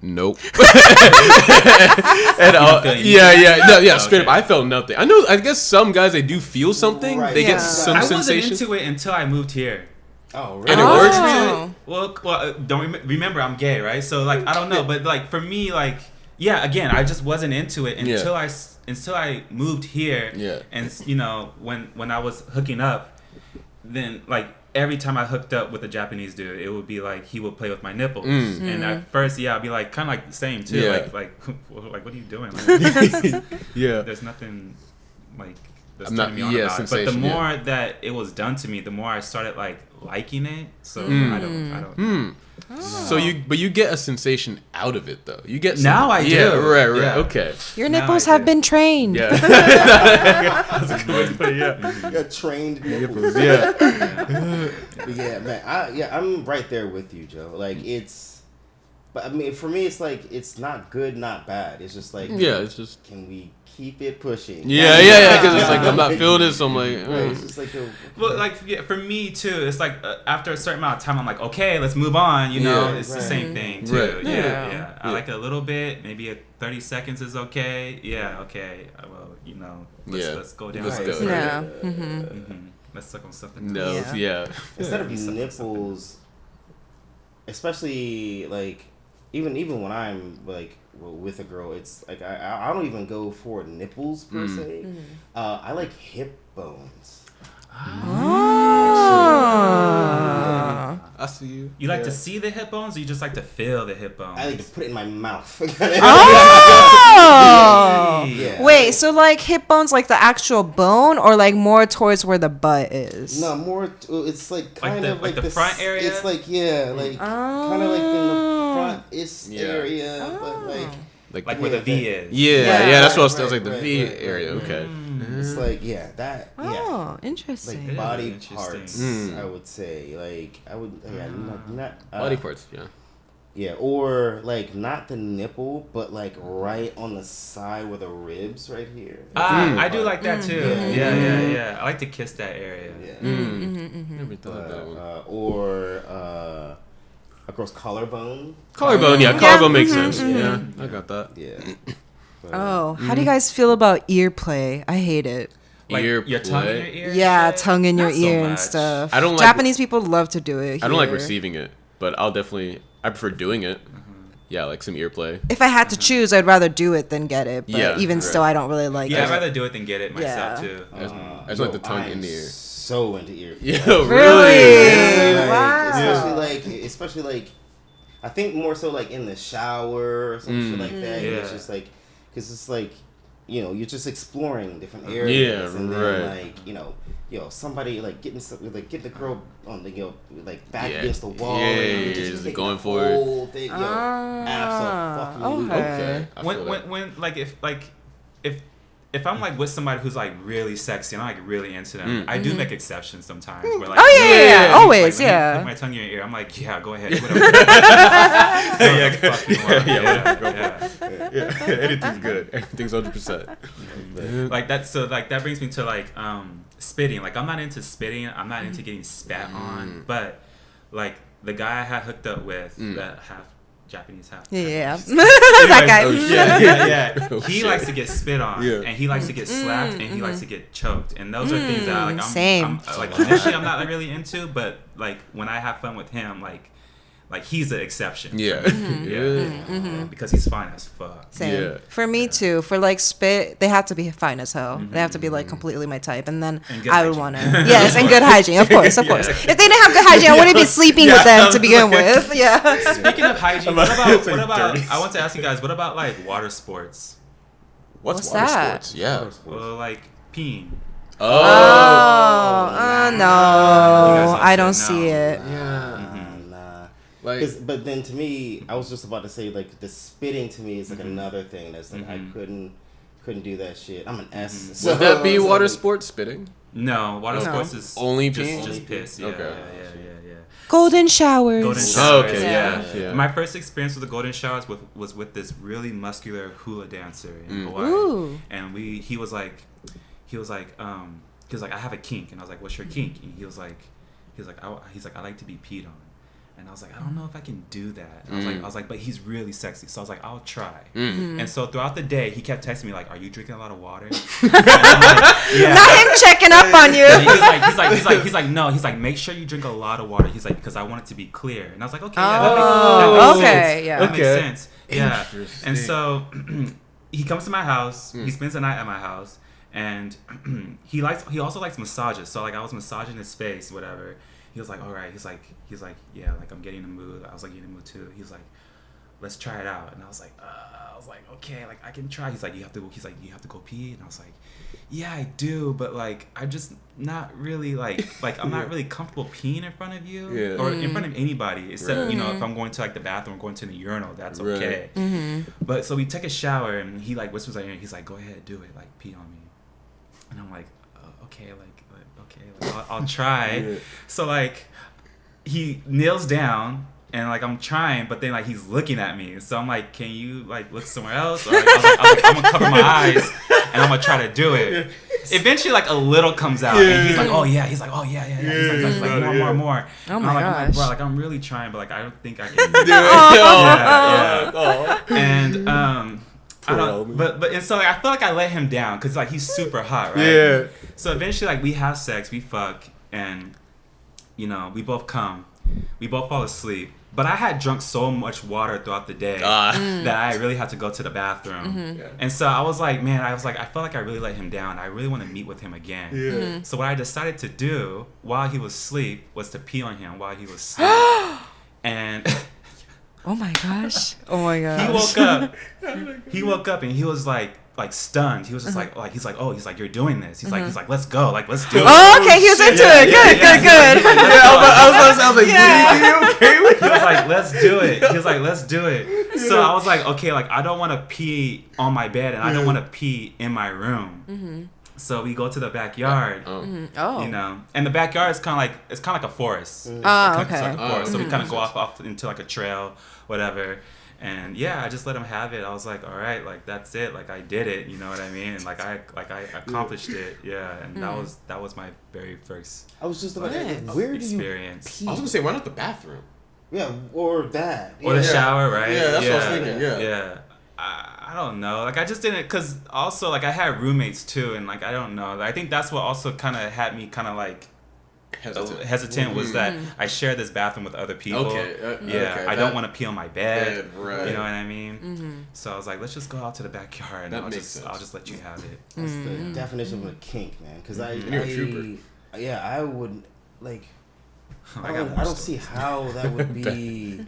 "Nope." And straight up, I felt nothing. I guess some guys they do feel something. Right. They Yeah. get some I wasn't sensation. into it until I moved here. Oh, And it works for Oh. you? Well, remember I'm gay, right? So like I don't know, but like for me, like yeah, again, I just wasn't into it until I moved here. Yeah. And you know when I was hooking up, then like every time I hooked up with a Japanese dude, it would be like he would play with my nipples, and at first, I'd be like kind of like the same too, Yeah. like what are you doing? Like, Yeah. there's nothing like that's I'm not- turning me on yeah, about it. But the sensation, more that it was done to me, the more I started like liking it. So I don't. So you get a sensation out of it though. You get Now I do. Yeah, right, Yeah. okay. Your Now nipples I have do. been trained. Yeah. That's a good way to put it, yeah. You're trained nipples. Yeah. But yeah, man. I'm right there with you, Joe. Like but I mean, for me, it's like it's not good, not bad. It's just like Yeah, it's just can we keep it pushing? yeah, because it's like I'm not feeling this. So I'm like, Right, it's just like Well, like yeah, for me too, it's like after a certain amount of time, I'm like, okay, let's move on. You know, Yeah. it's the Right. same thing too. Right. Yeah, Yeah. yeah. I like it a little bit. Maybe 30 seconds is okay. Yeah, okay. Well, you know, let's go down. Let's Right, go. so, Yeah. Let's suck on something. no, Yeah. yeah. Instead of nipples, especially like even when I'm like with a girl, it's like I don't even go for nipples per se. I like hip bones. Oh. I see you. You like to see the hip bones, or you just like to feel the hip bones? I like to put it in my mouth. Oh. Yeah. Wait, so like hip bones, like the actual bone, or like more towards where the butt is? No, more. It's like kind the- of like the front area? It's like like kind of like in the front area, but like where the V is. Yeah, that's what I was right, like the right, V right, area. right. Okay. it's like that. Oh, Like interesting. body Interesting. parts, I would say. Like I would, not Body parts. Yeah. Yeah, or like not the nipple, but like right on the side where the ribs, right here. I do like that too. Yeah. Yeah. I like to kiss that area. Yeah. Never thought of that one. a girl's collarbone. Collarbone, yeah. Collarbone makes sense. Yeah, I got that. Yeah. But, Oh, how do you guys feel about ear play? I hate it. Like Ear your tongue in your play? ear. Yeah, shit? tongue in your Not so ear and much. stuff. I don't like- Japanese people love to do it. I don't like here. receiving it, but I prefer doing it. Yeah, like some ear play. If I had to choose, I'd rather do it than get it. But Yeah, even right. still, I don't really like Yeah, I'd it. rather do it than get it myself Yeah. too. I just like the tongue in the ear. So into ear. Yeah, Really? really? Like, Wow. especially like, I think more so like in the shower or some shit like that. Yeah. It's just like, because it's like, you know, you're just exploring different areas, Yeah, and then right. like, you know, somebody like getting the girl on the like back Yeah. against the wall, Yeah, and yeah, just just taking going the for it. whole thing, absolutely. Okay. I feel that. When if I'm like with somebody who's like really sexy and I'm like really into them, I do make exceptions sometimes. Where, like, Oh yeah, Yeah. always, like, yeah. Put my tongue in your ear. I'm like, yeah, go ahead, whatever. yeah, fuck you want. Yeah. Anything's good. Everything's 100%. Like that. So like that brings me to like spitting. Like I'm not into spitting. I'm not into getting spat on. But like the guy I had hooked up with, that half Japanese, half Yeah. Japanese. That guy. Oh, shit. Yeah. Oh, He shit. likes to get spit on, Yeah. and he likes to get slapped, and he likes to get choked, and those are things that like Same. I'm like initially I'm not really into, but like when I have fun with him, like he's the exception. Yeah. Yeah. Because he's fine as fuck. Same. Yeah. For me too. For like spit, they have to be fine as hell. They have to be like completely my type, and then And good I would hygiene. want to. Yes, and good hygiene, of course, of Yeah. course. If they didn't have good hygiene, I wouldn't be sleeping with them to begin with. Yeah. Speaking of hygiene, what It's like about? dirty. I want to ask you guys, what about like water sports? What's What's water that? sports? Yeah. Well, like peeing. Oh, You no, guys I don't don't see know. it. Yeah. Nah. Like, But then to me, I was just about to say like the spitting to me is like another thing that's like I couldn't do that shit. I'm an S. So, would that be so, water like, sports spitting? No, water No. sports is Only just, peeing? just piss. Yeah, Okay. yeah. Golden showers. Golden Oh, showers. okay, yeah. My first experience with the golden showers was with this really muscular hula dancer in Hawaii, Ooh. and he was like, I have a kink, and I was like, what's your kink? And he was like, I like to be peed on. And I was like, I don't know if I can do that. And I was like, but he's really sexy. So I was like, I'll try. And so throughout the day, he kept texting me like, are you drinking a lot of water? And I'm like, yeah. Not him checking up on you. And he's like, no. He's like, make sure you drink a lot of water. He's like, because I want it to be clear. And I was like, okay, yeah, that makes okay, sense. yeah. That Okay. makes sense. Yeah. Interesting. And so he comes to my house. He spends the night at my house, and he also likes massages. So like I was massaging his face, whatever. He was like, all right. He's like, yeah, like I'm getting in the mood. I was like, in the mood too. He's like, let's try it out. And I was like, okay, like I can try. He's like, you have to go pee. And I was like, yeah, I do, but like I'm just not really like I'm not really comfortable peeing in front of you or in front of anybody except if I'm going to like the bathroom or going to the urinal, that's okay. But so we take a shower and he like whispers in my ear. He's like, go ahead, do it, like pee on me. And I'm like, okay, I'll try. So like he kneels down and like I'm trying, but then like he's looking at me. So I'm like, can you like look somewhere else? Or, like, I was like, I'm gonna cover my eyes and I'm gonna try to do it. Eventually, like a little comes out, and he's like, oh yeah. He's like, He's like more. Oh And my I'm like, gosh. bro, like I'm really trying, but like I don't think I can do it. Oh. And I Poor don't, homie. but and so like, I feel like I let him down because like he's super hot, right? Yeah. So eventually, like we have sex, we fuck, and we both come, we both fall asleep. But I had drunk so much water throughout the day that I really had to go to the bathroom. Yeah. And so I was like, man, I felt like I really let him down. I really want to meet with him again. Yeah. So what I decided to do while he was asleep was to pee on him while he was asleep. And Oh my gosh. Oh my gosh. he woke up. He woke up and he was like stunned. He was just like he's like, you're doing this. He's like, let's go. Like, let's do it. Oh, okay. He was into it. Good. I was like, Yeah. you okay with He was like, let's do it. He was like, let's do it. So I was like, okay, like I don't want to pee on my bed and I don't want to pee in my room. So we go to the backyard. Oh. And the backyard is kind of like a forest. Oh, It's like okay. a forest. So we kind of go off into like a trail, whatever. And yeah, I just let him have it. I was like, all right, like that's it. Like I did it. You know what I mean? And like I accomplished it. Yeah. And that was my very first I was just about to Nice. where do you experience. pee? I was gonna say, why not the bathroom? Yeah, or that. Or the shower, right? Yeah, that's what I was thinking. Yeah. Yeah. I don't know. Like, I just didn't, because also, like, I had roommates too, and, like, I don't know. I think that's what also kind of had me kind of, like, hesitant was that I share this bathroom with other people. Okay. I don't want to pee on my bed. Right. You know what I mean? So I was like, let's just go out to the backyard, and I'll just let you have it. That's the definition of a kink, man. Because You're a trooper. Yeah, I would like. I I don't see how that would be.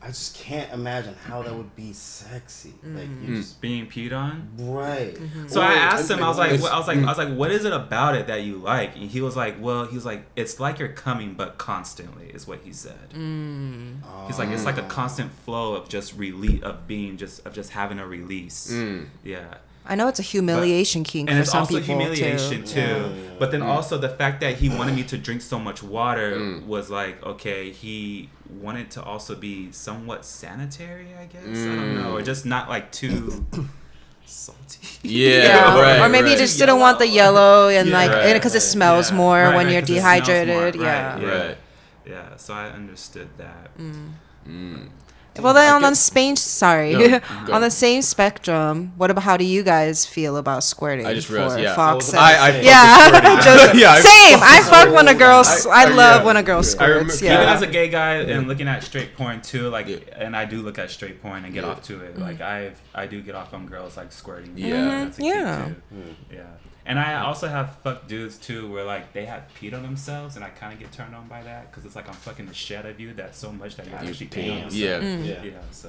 I just can't imagine how that would be sexy. Like you just being peed on. right. So I asked him. I was like, what is it about it that you like? And he was like, it's like you're coming, but constantly, is what he said. He's like, it's like a constant flow of just just having a release. Yeah. I know it's a humiliation kink for some people and it's also humiliation too. Yeah. But then also the fact that he wanted me to drink so much water was like, okay, he wanted to also be somewhat sanitary, I guess. I don't know, or just not like too salty. Yeah, right. Or maybe you just didn't want the yellow and because it smells more when you're 'cause it dehydrated. smells more, Right. Yeah, so I understood that. Well, then on No, the same spectrum, what about how do you guys feel about squirting? I just realized, for Fox and- I same. I fuck when a girl. I love when a girl squirts. Even Yeah. as a gay guy and looking at straight porn too, like, and I do look at straight porn and get off to it. Like I do get off on girls like squirting. Yeah. That's a key, too. Yeah. And I also have fucked dudes too, where like they have peed on themselves, and I kind of get turned on by that because it's like I'm fucking the shit of you that's so much that you actually peed on yourself. Yeah. So.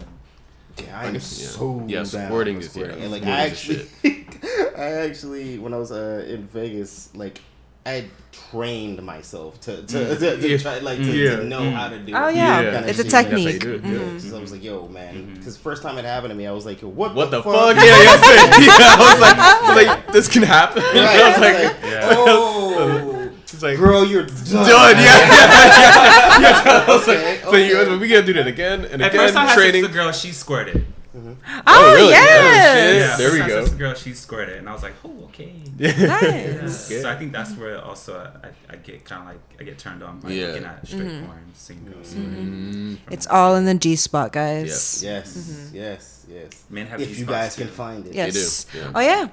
Yeah, I'm so down squirting for is squirting. And like squirting I actually when I was in Vegas, like I had trained myself to try to know how to do it. Oh yeah, Kind of it's a shit. technique. So I was like, yo, man, because first time it happened to me, I was like, yo, what the fuck? fuck? Yeah, I was like, this can happen. Right, I was like, oh, it's like, girl, you're done. I was like, Okay, so we gotta do that again and At again. first I had sex Training. with a girl, she squirted. Oh, really? yes. Oh, shit. There we First I had go. sex with a girl, she squirted, and I was like, oh, okay. Nice. So I think that's where also I get kind of like I get turned on by looking at straight porn, seeing girls squirting. It's all in the G spot, guys. Yes. Men have If these you spots guys too. can find it. Yes. They do, Oh yeah.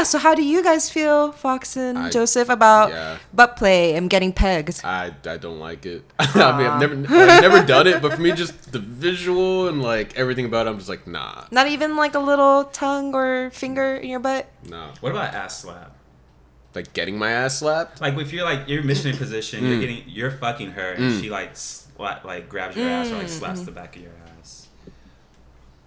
So how do you guys feel, Fox and Joseph, about butt play and getting pegged? I don't like it. I mean, I've never done it, but for me, just the visual and like everything about it, I'm just like, nah. Not even like a little tongue or finger in your butt? Nah. What about ass slap? Like getting my ass slapped? Like if you're like you're missionary position, you're fucking her, and she like grabs your ass or like slaps the back of your ass.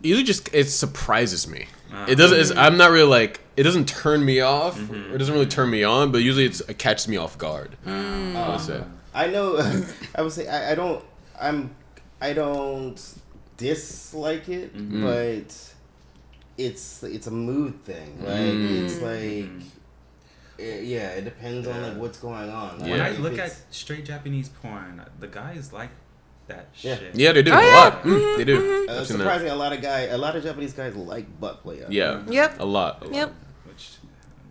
Usually just, it surprises me. It doesn't, I'm not really like, it doesn't turn me off, or it doesn't really turn me on, but usually it catches me off guard. I would say. I know. I would say I don't dislike it, but it's a mood thing, right? It's like, it depends on like what's going on. Like, When I look at straight Japanese porn, the guys like that shit. Yeah, they do Oh, a yeah. lot. They do. I've seen that. Surprisingly, a lot of Japanese guys like butt play. Yeah. Yep. A lot. Yep. Which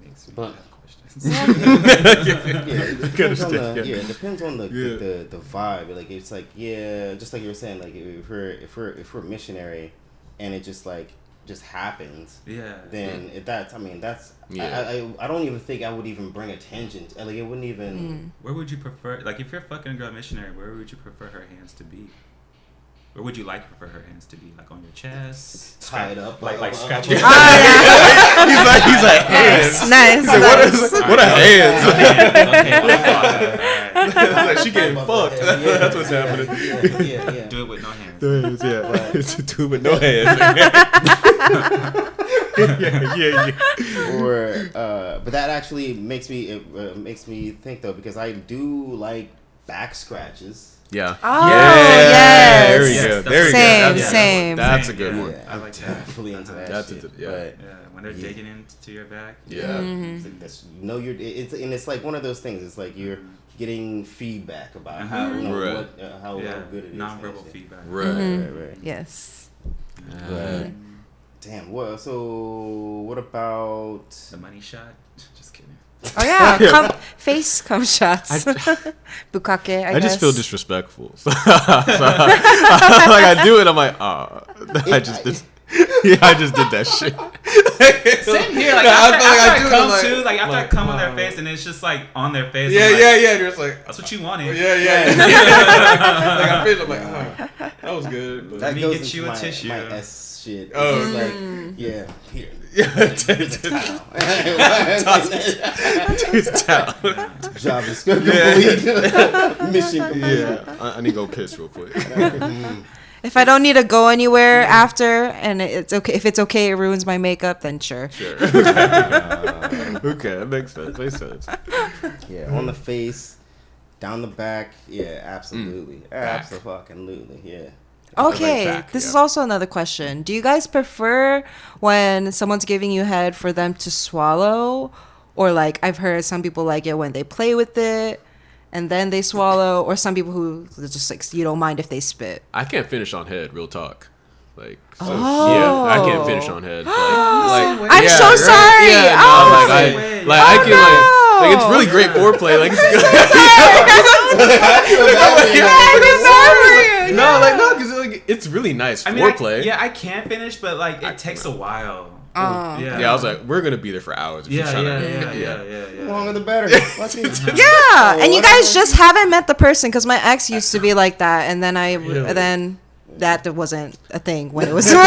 makes me But- have questions. It depends on the vibe. Like it's like just like you were saying, like if we're missionary, and it just happens. Then that's I don't even think I would even bring attention to, like it wouldn't even. Where would you prefer, like if you're fucking a girl missionary, where would you prefer her hands to be? Where would you prefer her hands to be? Like on your chest, Tied up, like scratching. He's like hands. Nice. What are hands? Okay. Like, she getting fucked. That's what's happening. Yeah. Do it with no hands. Do it with no hands. But that actually makes me think though, because I do like back scratches. Yeah. Oh, yeah. There we yes. go. There we Same, go. same. That's a good one. I like that. Definitely into that. That's shit. yeah. When they're digging into your back. Yeah. It's like it's like one of those things. It's like you're getting feedback about how how good it is. Nonverbal feedback. Right. Yes. Damn. What? So what about The money shot. Just kidding. Oh yeah, face cum shots. Bukake. I just guess. feel disrespectful. So, like I do it, I'm like, I just did. Yeah, I just did that shit. Same here. Like after I come on their face, and it's just like on their face. Yeah. And you're just like, that's what you wanted. Yeah. Like I feel, I'm like, that was good. But That Let me goes get you into a tissue. My S shit. Oh. It's like, yeah, here. Job description complete. Mission complete. Yeah, I need to go piss real quick. If I don't need to go anywhere after, and it's okay, if it's okay, it ruins my makeup, then sure. Okay, that makes sense. Yeah, on the face, down the back. Yeah, absolutely. Absolutely, yeah. Okay, back, this yeah. is also another question. Do you guys prefer when someone's giving you head for them to swallow? Or like, I've heard some people like it when they play with it and then they swallow, or some people who just like, you don't mind if they spit. I can't finish on head, real talk. Like, so, Oh. yeah, I can't finish on head. Like I'm yeah, so right? sorry. Yeah, no, Oh. I can like it's really great foreplay. Like, I'm sorry. no, because like it's really nice I mean, foreplay. I can finish, but like it takes a while. Oh. Yeah, I was like, we're gonna be there for hours. If you're trying to, Yeah. The longer the better. Yeah, and you guys just haven't met the person, because my ex used to be like that, and then then that wasn't a thing when it was. Damn,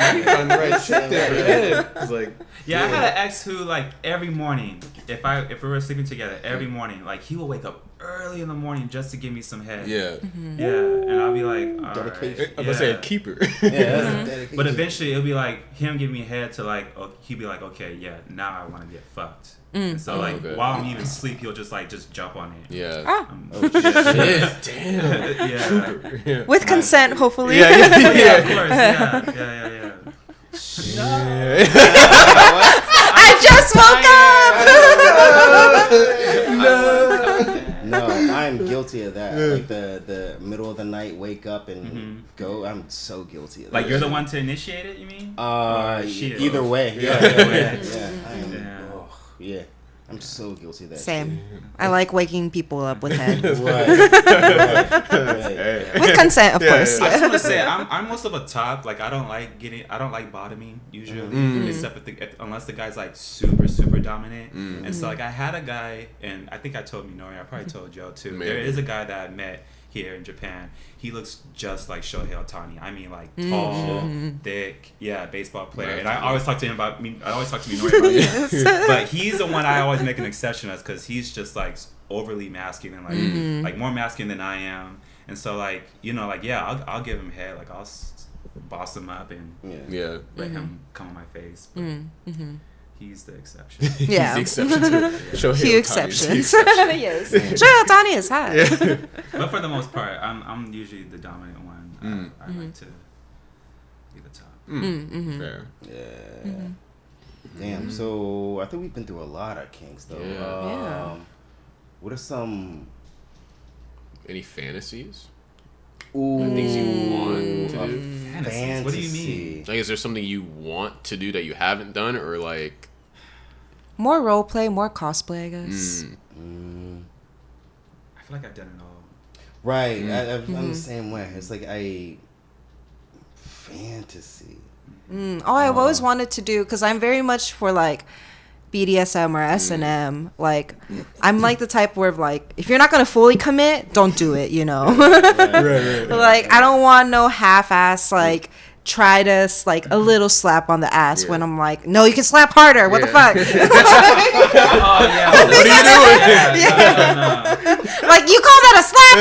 I need to find the right shit there for head. It's like, Yeah, I had an ex who like every morning, if we were sleeping together, every morning, like he would wake up early in the morning just to give me some head. yeah. Yeah, and I'll be like, all Dedication. I'm gonna say a keeper. Yeah, that's dedication. But eventually it'll be like him giving me head to like, he'd be like, okay, yeah, now I want to get fucked. And so like okay. while I'm even asleep, he'll just jump on it. Yeah. Ah. Shit, damn. Yeah. With consent, hopefully. Yeah. Of course. Yeah. I just woke up. No, I'm guilty of that. Like the middle of the night, wake up and go. I'm so guilty of that. Like you're the one to initiate it, you mean? She is. Either way. Yeah. Yeah. I'm so guilty of that. Same. I like waking people up with head. Shit. Right. With consent, of course. I just Yeah. want to say I'm most of a top. Like I don't like bottoming usually, except unless the guy's like super dominant. And so like I had a guy, and I think I told Minori, I probably told Joe too. Maybe. There is a guy that I met here in Japan. He looks just like Shohei Ohtani. I mean, like tall, thick, baseball player. Right. And I always talk to him about me. I always talk to Minori about it. But he's the one I always make an exception as, because he's just like overly masculine, like more masculine than I am. And so like I'll give him head. Like I'll boss him up and Yeah. let him come on my face. But he's the exception. Yeah. He's the exception to Shohei Few Ohtani is the exceptions. exception. Yes. Shohei Ohtani is hot. But for the most part, I'm usually the dominant one. I like to be the top. Fair. Yeah. Damn. So I think we've been through a lot of kinks though. Yeah. What are some Any fantasies? things you want to do? Fantasies? What do you mean? Like, is there something you want to do that you haven't done, or like More role play, more cosplay, I guess. I feel like I've done it all. Right. I'm the same way. It's like fantasy. All I've always wanted to do, because I'm very much for like BDSM or S&M. Like, I'm like the type where like, if you're not gonna fully commit, don't do it. Right. Like, I don't want no half-ass like try to like a little slap on the ass when I'm like, no, you can slap harder. What the fuck? Oh yeah. what are you doing? Like, you call that a slap?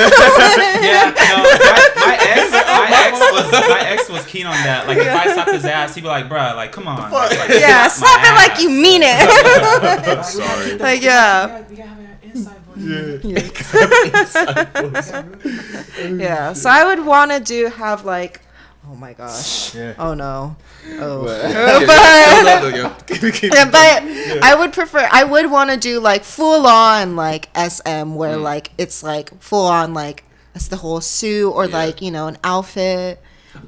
My ex was keen on that. Like if I slapped his ass, he'd be like, bruh, like come on. Like, Yeah, slap it like you mean it. I'm sorry. Like, yeah. We gotta have an inside voice. Yeah, so I would want to have like, oh my gosh, oh no, but I would want to do like full on like SM, where like it's like full on like it's the whole suit or like an outfit.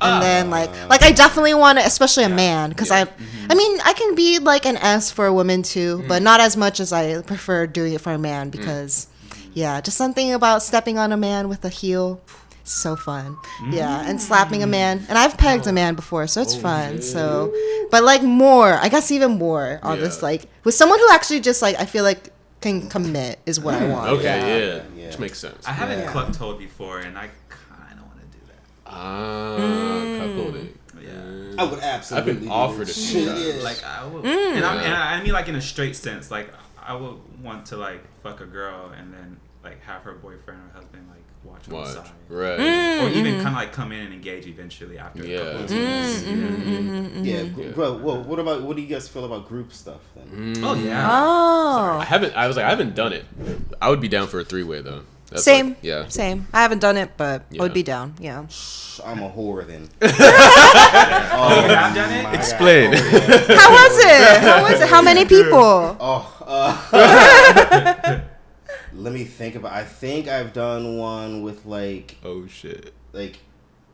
And then like I definitely want to, especially a man, because I mean, I can be like an S for a woman too, but not as much as I prefer doing it for a man because, yeah, just something about stepping on a man with a heel. So fun. Yeah, and slapping a man. And I've pegged a man before, so it's fun. Shit. So, but like more, I guess even more on this, like with someone who actually just like, I feel like can commit is what I want. Okay, yeah. Which makes sense. I haven't cuckolded before, and I kind of want to do that. Cuckolding. Yeah. I would absolutely. I've been offered a few times. Like I would, and I mean like in a straight sense. Like I would want to like fuck a girl and then like have her boyfriend or husband like watch on the side, right? Or even kind of like come in and engage eventually after a couple of months. Yeah, bro. Well, what do you guys feel about group stuff then? Oh yeah. Oh. I haven't done it. I would be down for a 3-way though. That's Same. like, yeah. Same. I haven't done it, but I would be down. Yeah. I'm a whore then. You have done it? Explain. How was it? How many people? Let me think about. I think I've done one with like. Oh shit. Like.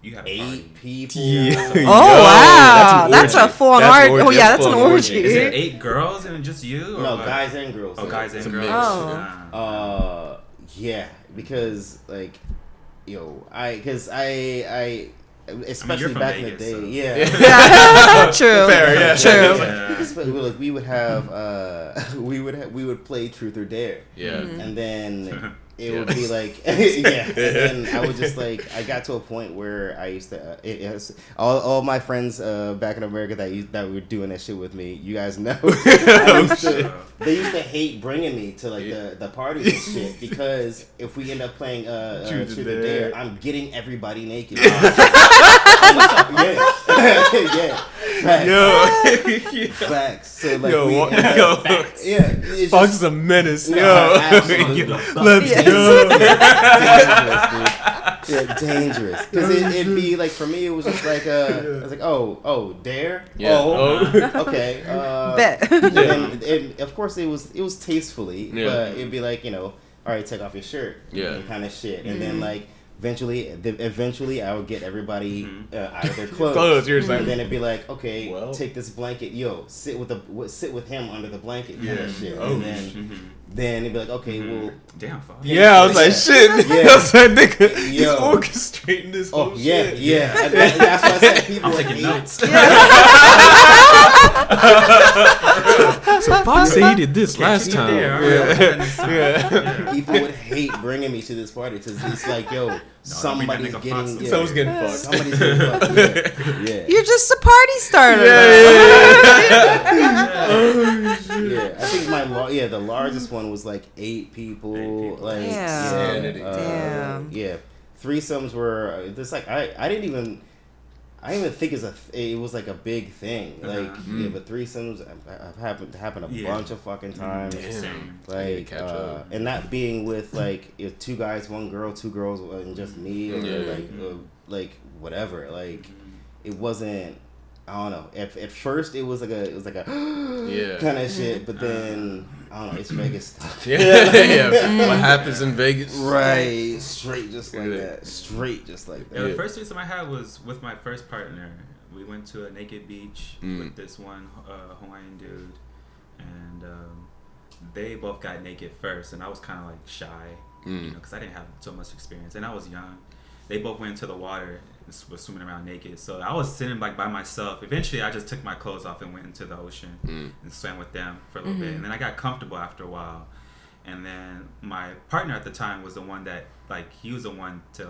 You have 8 people. Oh wow, that's a full on orgy. Oh yeah, that's an orgy. Is it 8 girls and just you? Or No, what? guys and girls. Oh, guys and girls. Oh. Yeah, because like, I especially from back Vegas, in the day, so. Yeah. True. Fair, yeah. True. Because we would have we would play Truth or Dare. Yeah. And then it would be like and then I would just like I got to a point where I used to all my friends back in America that were doing that shit with me, you guys know, they used to hate bringing me to like the parties and shit because if we end up playing Truth or Dare, I'm getting everybody naked. Facts. So like facts. Fox is a menace. Absolutely. Let's go. Dangerous. Because it'd be like for me, it was just like I was like, oh, Dare. Yeah. Okay. Bet. And of course, it was tastefully, but it'd be like all right, take off your shirt. Kind of shit, and then like. Eventually, I would get everybody out of their clothes. And then it'd be like, okay, take this blanket, sit with him under the blanket, kind of shit. And then it'd be like, okay, well, damn, fuck. Yeah, I was like, shit. I was like, nigga, he's orchestrating this whole shit. Yeah. That's why I said people would hate. Notes. So Fox said he did this last time. People would hate bringing me to this party because it's like, somebody's getting Someone's getting fucked. Somebody's getting fucked. Yeah. You're just a party starter. Yeah. I think the largest one was like 8 people. Like Damn. Yeah. Threesomes were just like I didn't even think it was like a big thing. Like but threesomes have happened a bunch of fucking times. Like and that being with like 2 guys, 1 girl, 2 girls, and just me, or like whatever. Like it wasn't. I don't know. At first, it was like a kind of shit, but then I don't know. It's Vegas stuff. What happens in Vegas? Right. Straight just like that. Yeah, the first threesome I had was with my first partner. We went to a naked beach with this one Hawaiian dude, and they both got naked first, and I was kind of like shy, because I didn't have so much experience, and I was young. They both went into the water. Was swimming around naked, so I was sitting like by myself. Eventually I just took my clothes off and went into the ocean and swam with them for a little bit, and then I got comfortable after a while. And then my partner at the time was the one that like he was the one to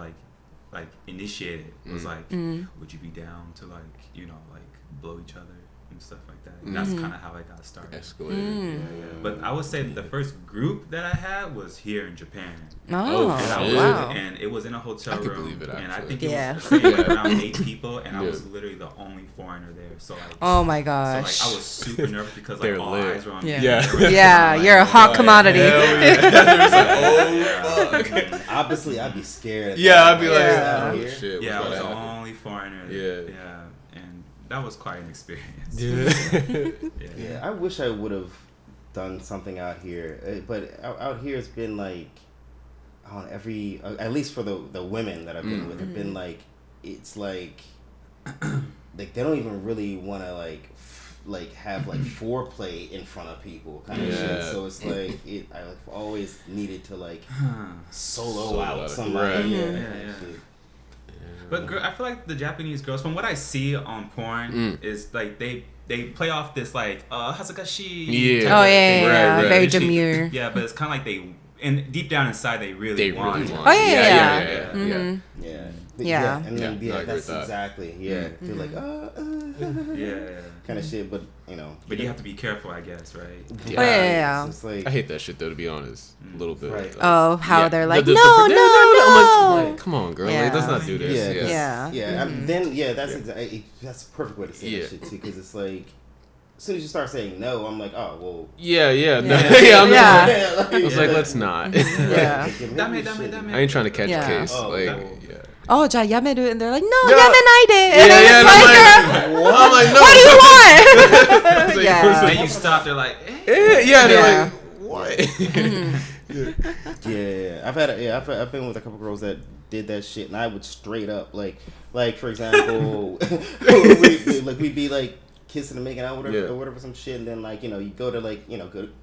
like initiate it. Was like, would you be down to like blow each other and stuff like that? And that's kind of how I got started. Escalated. But I would say the first group that I had was here in Japan. Wow. And it was in a hotel room. I could believe it, actually. And I think it was around 8 people, and I was literally the only foreigner there. So like, oh my gosh. So like, I was super nervous because like all eyes were on me. Yeah, you're a hot commodity. Obviously, I'd be scared. I'd be like, oh shit. Yeah, I was the only foreigner. Yeah, and that was quite an experience. Yeah, I wish I would have done something out here, but out here it's been like, I don't know, at least for the women that I've been with, have been like, it's like like they don't even really want to like have like foreplay in front of people kind of shit. So it's like I've always needed to like solo out somebody. Right. Yeah. But I feel like the Japanese girls, from what I see on porn, is like they play off this like hazakashi. Yeah. Oh yeah. Right. Very demure. Yeah, but it's kind of like and deep down inside they really want. Oh yeah. Yeah, and then that's that. exactly feel like kind of shit, but you know. But you have to be careful, I guess, right? Yeah. It's like, I hate that shit though, to be honest, a little bit. Right. Oh, how they're like, no. no. Like, come on, girl, like, let's not do this. That's exactly that's a perfect way to say that shit too, because it's like. As soon as you start saying no, I'm like, oh well. I was like, let's not. I ain't trying to catch a case. Ja yameru, and they're like, no, yamenaide. And then it's like, what do you want? And you stop, they're like, they're like, what? I've been with a couple girls that did that shit, and I would straight up like for example, we'd be like kissing and making out or whatever some shit, and then like you go to like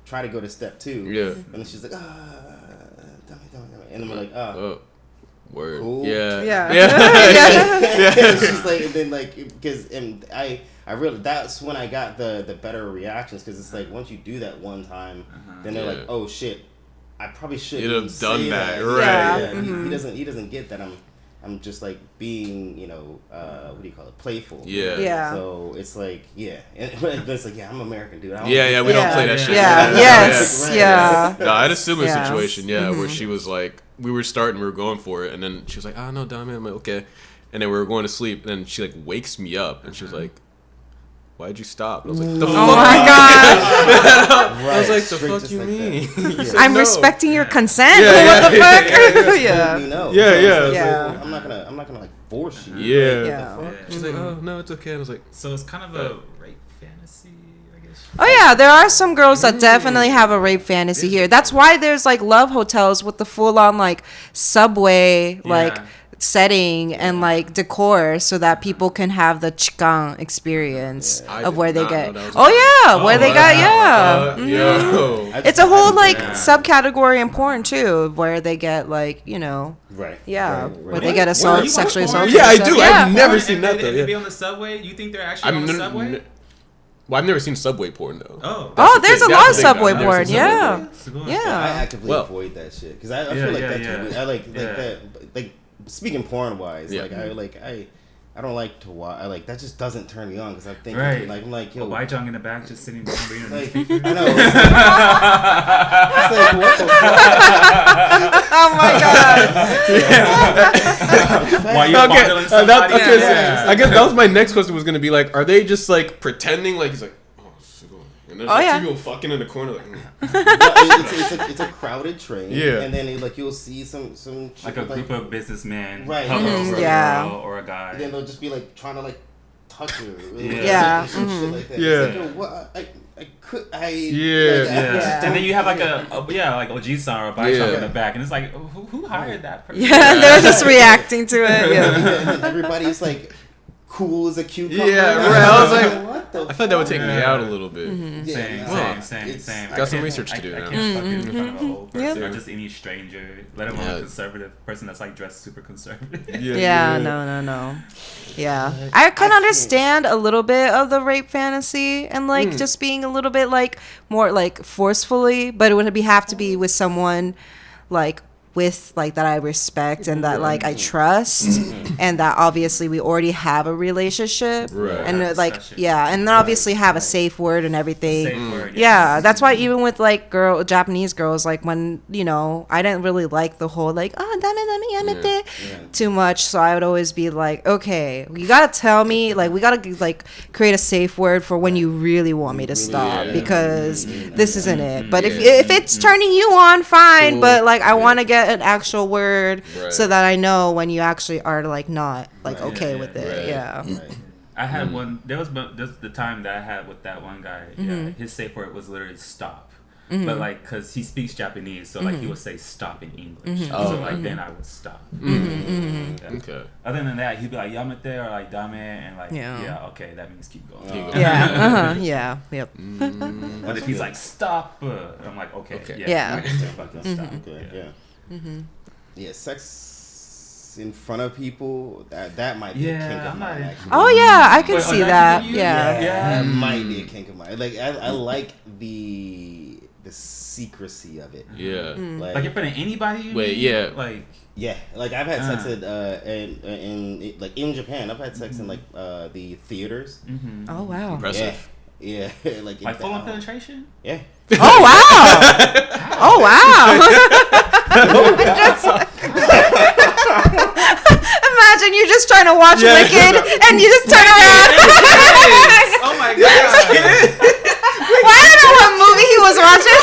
try to go to step 2, and then she's like and I'm like word, cool. yeah. She's like, and then like because I really that's when I got the better reactions, because it's like once you do that one time, then they're like, oh shit, I probably shouldn't have done that. Right. He doesn't get that I'm just like being, what do you call it? Playful. Yeah. So it's like, it's like, I'm American, dude. We don't play that shit. No, I had a similar situation, where she was like, we were going for it, and then she was like, oh no, dummy. I'm like, okay. And then we were going to sleep, and then she like wakes me up, and she was like, why'd you stop? And I was like, the fuck? Oh my god! I was like, the fuck you mean? I'm respecting your consent. What the fuck? I'm not gonna like force you. She's like, oh no, it's okay. I was like, so it's kind of a rape fantasy, I guess. Oh yeah, there are some girls that definitely have a rape fantasy here. That's why there's like love hotels with the full on like subway setting and like decor, so that people can have the chikan experience of where they get. Where they got it's a whole like subcategory in porn too, where they get like where they get assault, sexually assaulted. Yeah, I do. I've never seen that though. They be on the subway. You think they're actually on the subway? Well, I've never seen subway porn though. There's a lot of subway porn. I actively avoid that shit because I feel like that's I like that like. Speaking porn wise, I don't like to watch. That just doesn't turn me on because I'm thinking I'm like yo, white junk in the back just sitting down reading like, I know. It's like what the fuck? Oh my god! Why you bottling somebody? I guess that was my next question. Was gonna be like, are they just like pretending like he's like, and there's two people fucking in the corner like. It's a crowded train, and then you'll see some like a group of businesmen, right? For a girl or a guy. And then they'll just be like trying to like touch her, shit like that. It's like, what? And then you have like a Oji-san or a Bai-chan in the back, and it's like, who hired that person? They're just reacting to it. And everybody's like. Cool as a cucumber. I was like, what the I thought that would take me out a little bit. Same. Got some research to do now. I can't fuck in front of a old person or just any stranger, let alone a conservative person that's like dressed super conservative. No. Yeah. I can understand a little bit of the rape fantasy and like just being a little bit like more like forcefully, but it would have to be with someone like with like that I respect and that like I trust and that obviously we already have a relationship and and then obviously have a safe word and everything. That's why even with like Japanese girls, like when I didn't really like the whole like dame too much, so I would always be like, okay, you gotta tell me, like we gotta like create a safe word for when you really want me to stop because this isn't it. But if it's turning you on, fine, but like I want to get an actual word so that I know when you actually are like not like okay with it. I had one. There was the time that I had with that one guy. His safe word was literally stop. but like because he speaks Japanese, so like he would say stop in English. Oh, So like then I would stop. Mm-hmm. Okay. Other than that, he'd be like yamete or like dame, and like Yeah. okay, that means keep going. Yeah. Yeah. Yep. But if he's like stop, I'm like okay. Yeah. I can still fucking stop. Okay, yeah, sex in front of people, that might be a kink of mine, actually. Oh yeah, I can see that. Yeah, Yeah. that might be a kink of mine. Like I like the secrecy of it. Yeah. Like in front of anybody? Wait, yeah. Like yeah, like I've had sex in Japan. I've had sex in like the theaters. Oh wow. Impressive. Yeah, like full on penetration? Yeah. Oh wow. Oh wow. Imagine you're just trying to watch Wicked and you just turn around. Oh my god. Well, I don't know what movie he was watching.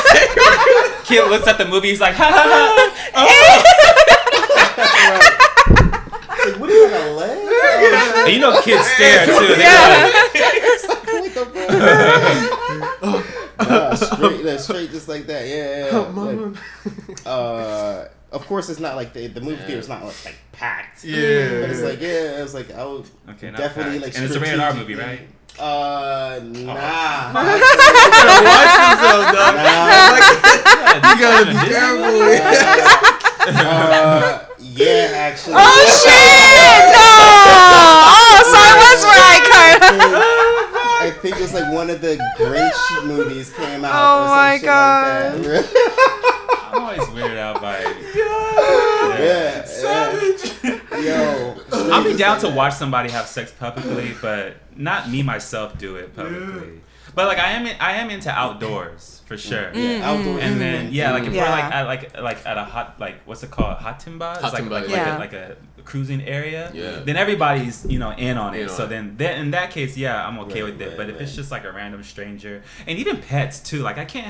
Kid looks at the movie, he's like, ha ha ha. Like, what is that, a leg? And you know kids stare too. Straight just like that. Yeah. Like, of course, it's not like the movie theater's not like packed. Yeah. But it's like it's like I would definitely like. And it's a rated R movie, right? Nah. Watch yourself, dog. You gotta be careful. Yeah, actually. Oh shit! No. Oh, so I was right, kind of. I think it was like one of the Grinch movies came out. Oh or some my shit god. Like that. I'm always weirded out by it. Yo. I'll be down to watch somebody have sex publicly, but not me myself do it publicly. But like I am into outdoors for sure. Yeah, outdoors. And then like if Yeah. we're like at a hot what's it called, hot timba? It's like a cruising area. Yeah. Then everybody's in on it. In So on then in that case, I'm okay with it. But if it's just like a random stranger, and even pets too, like I can't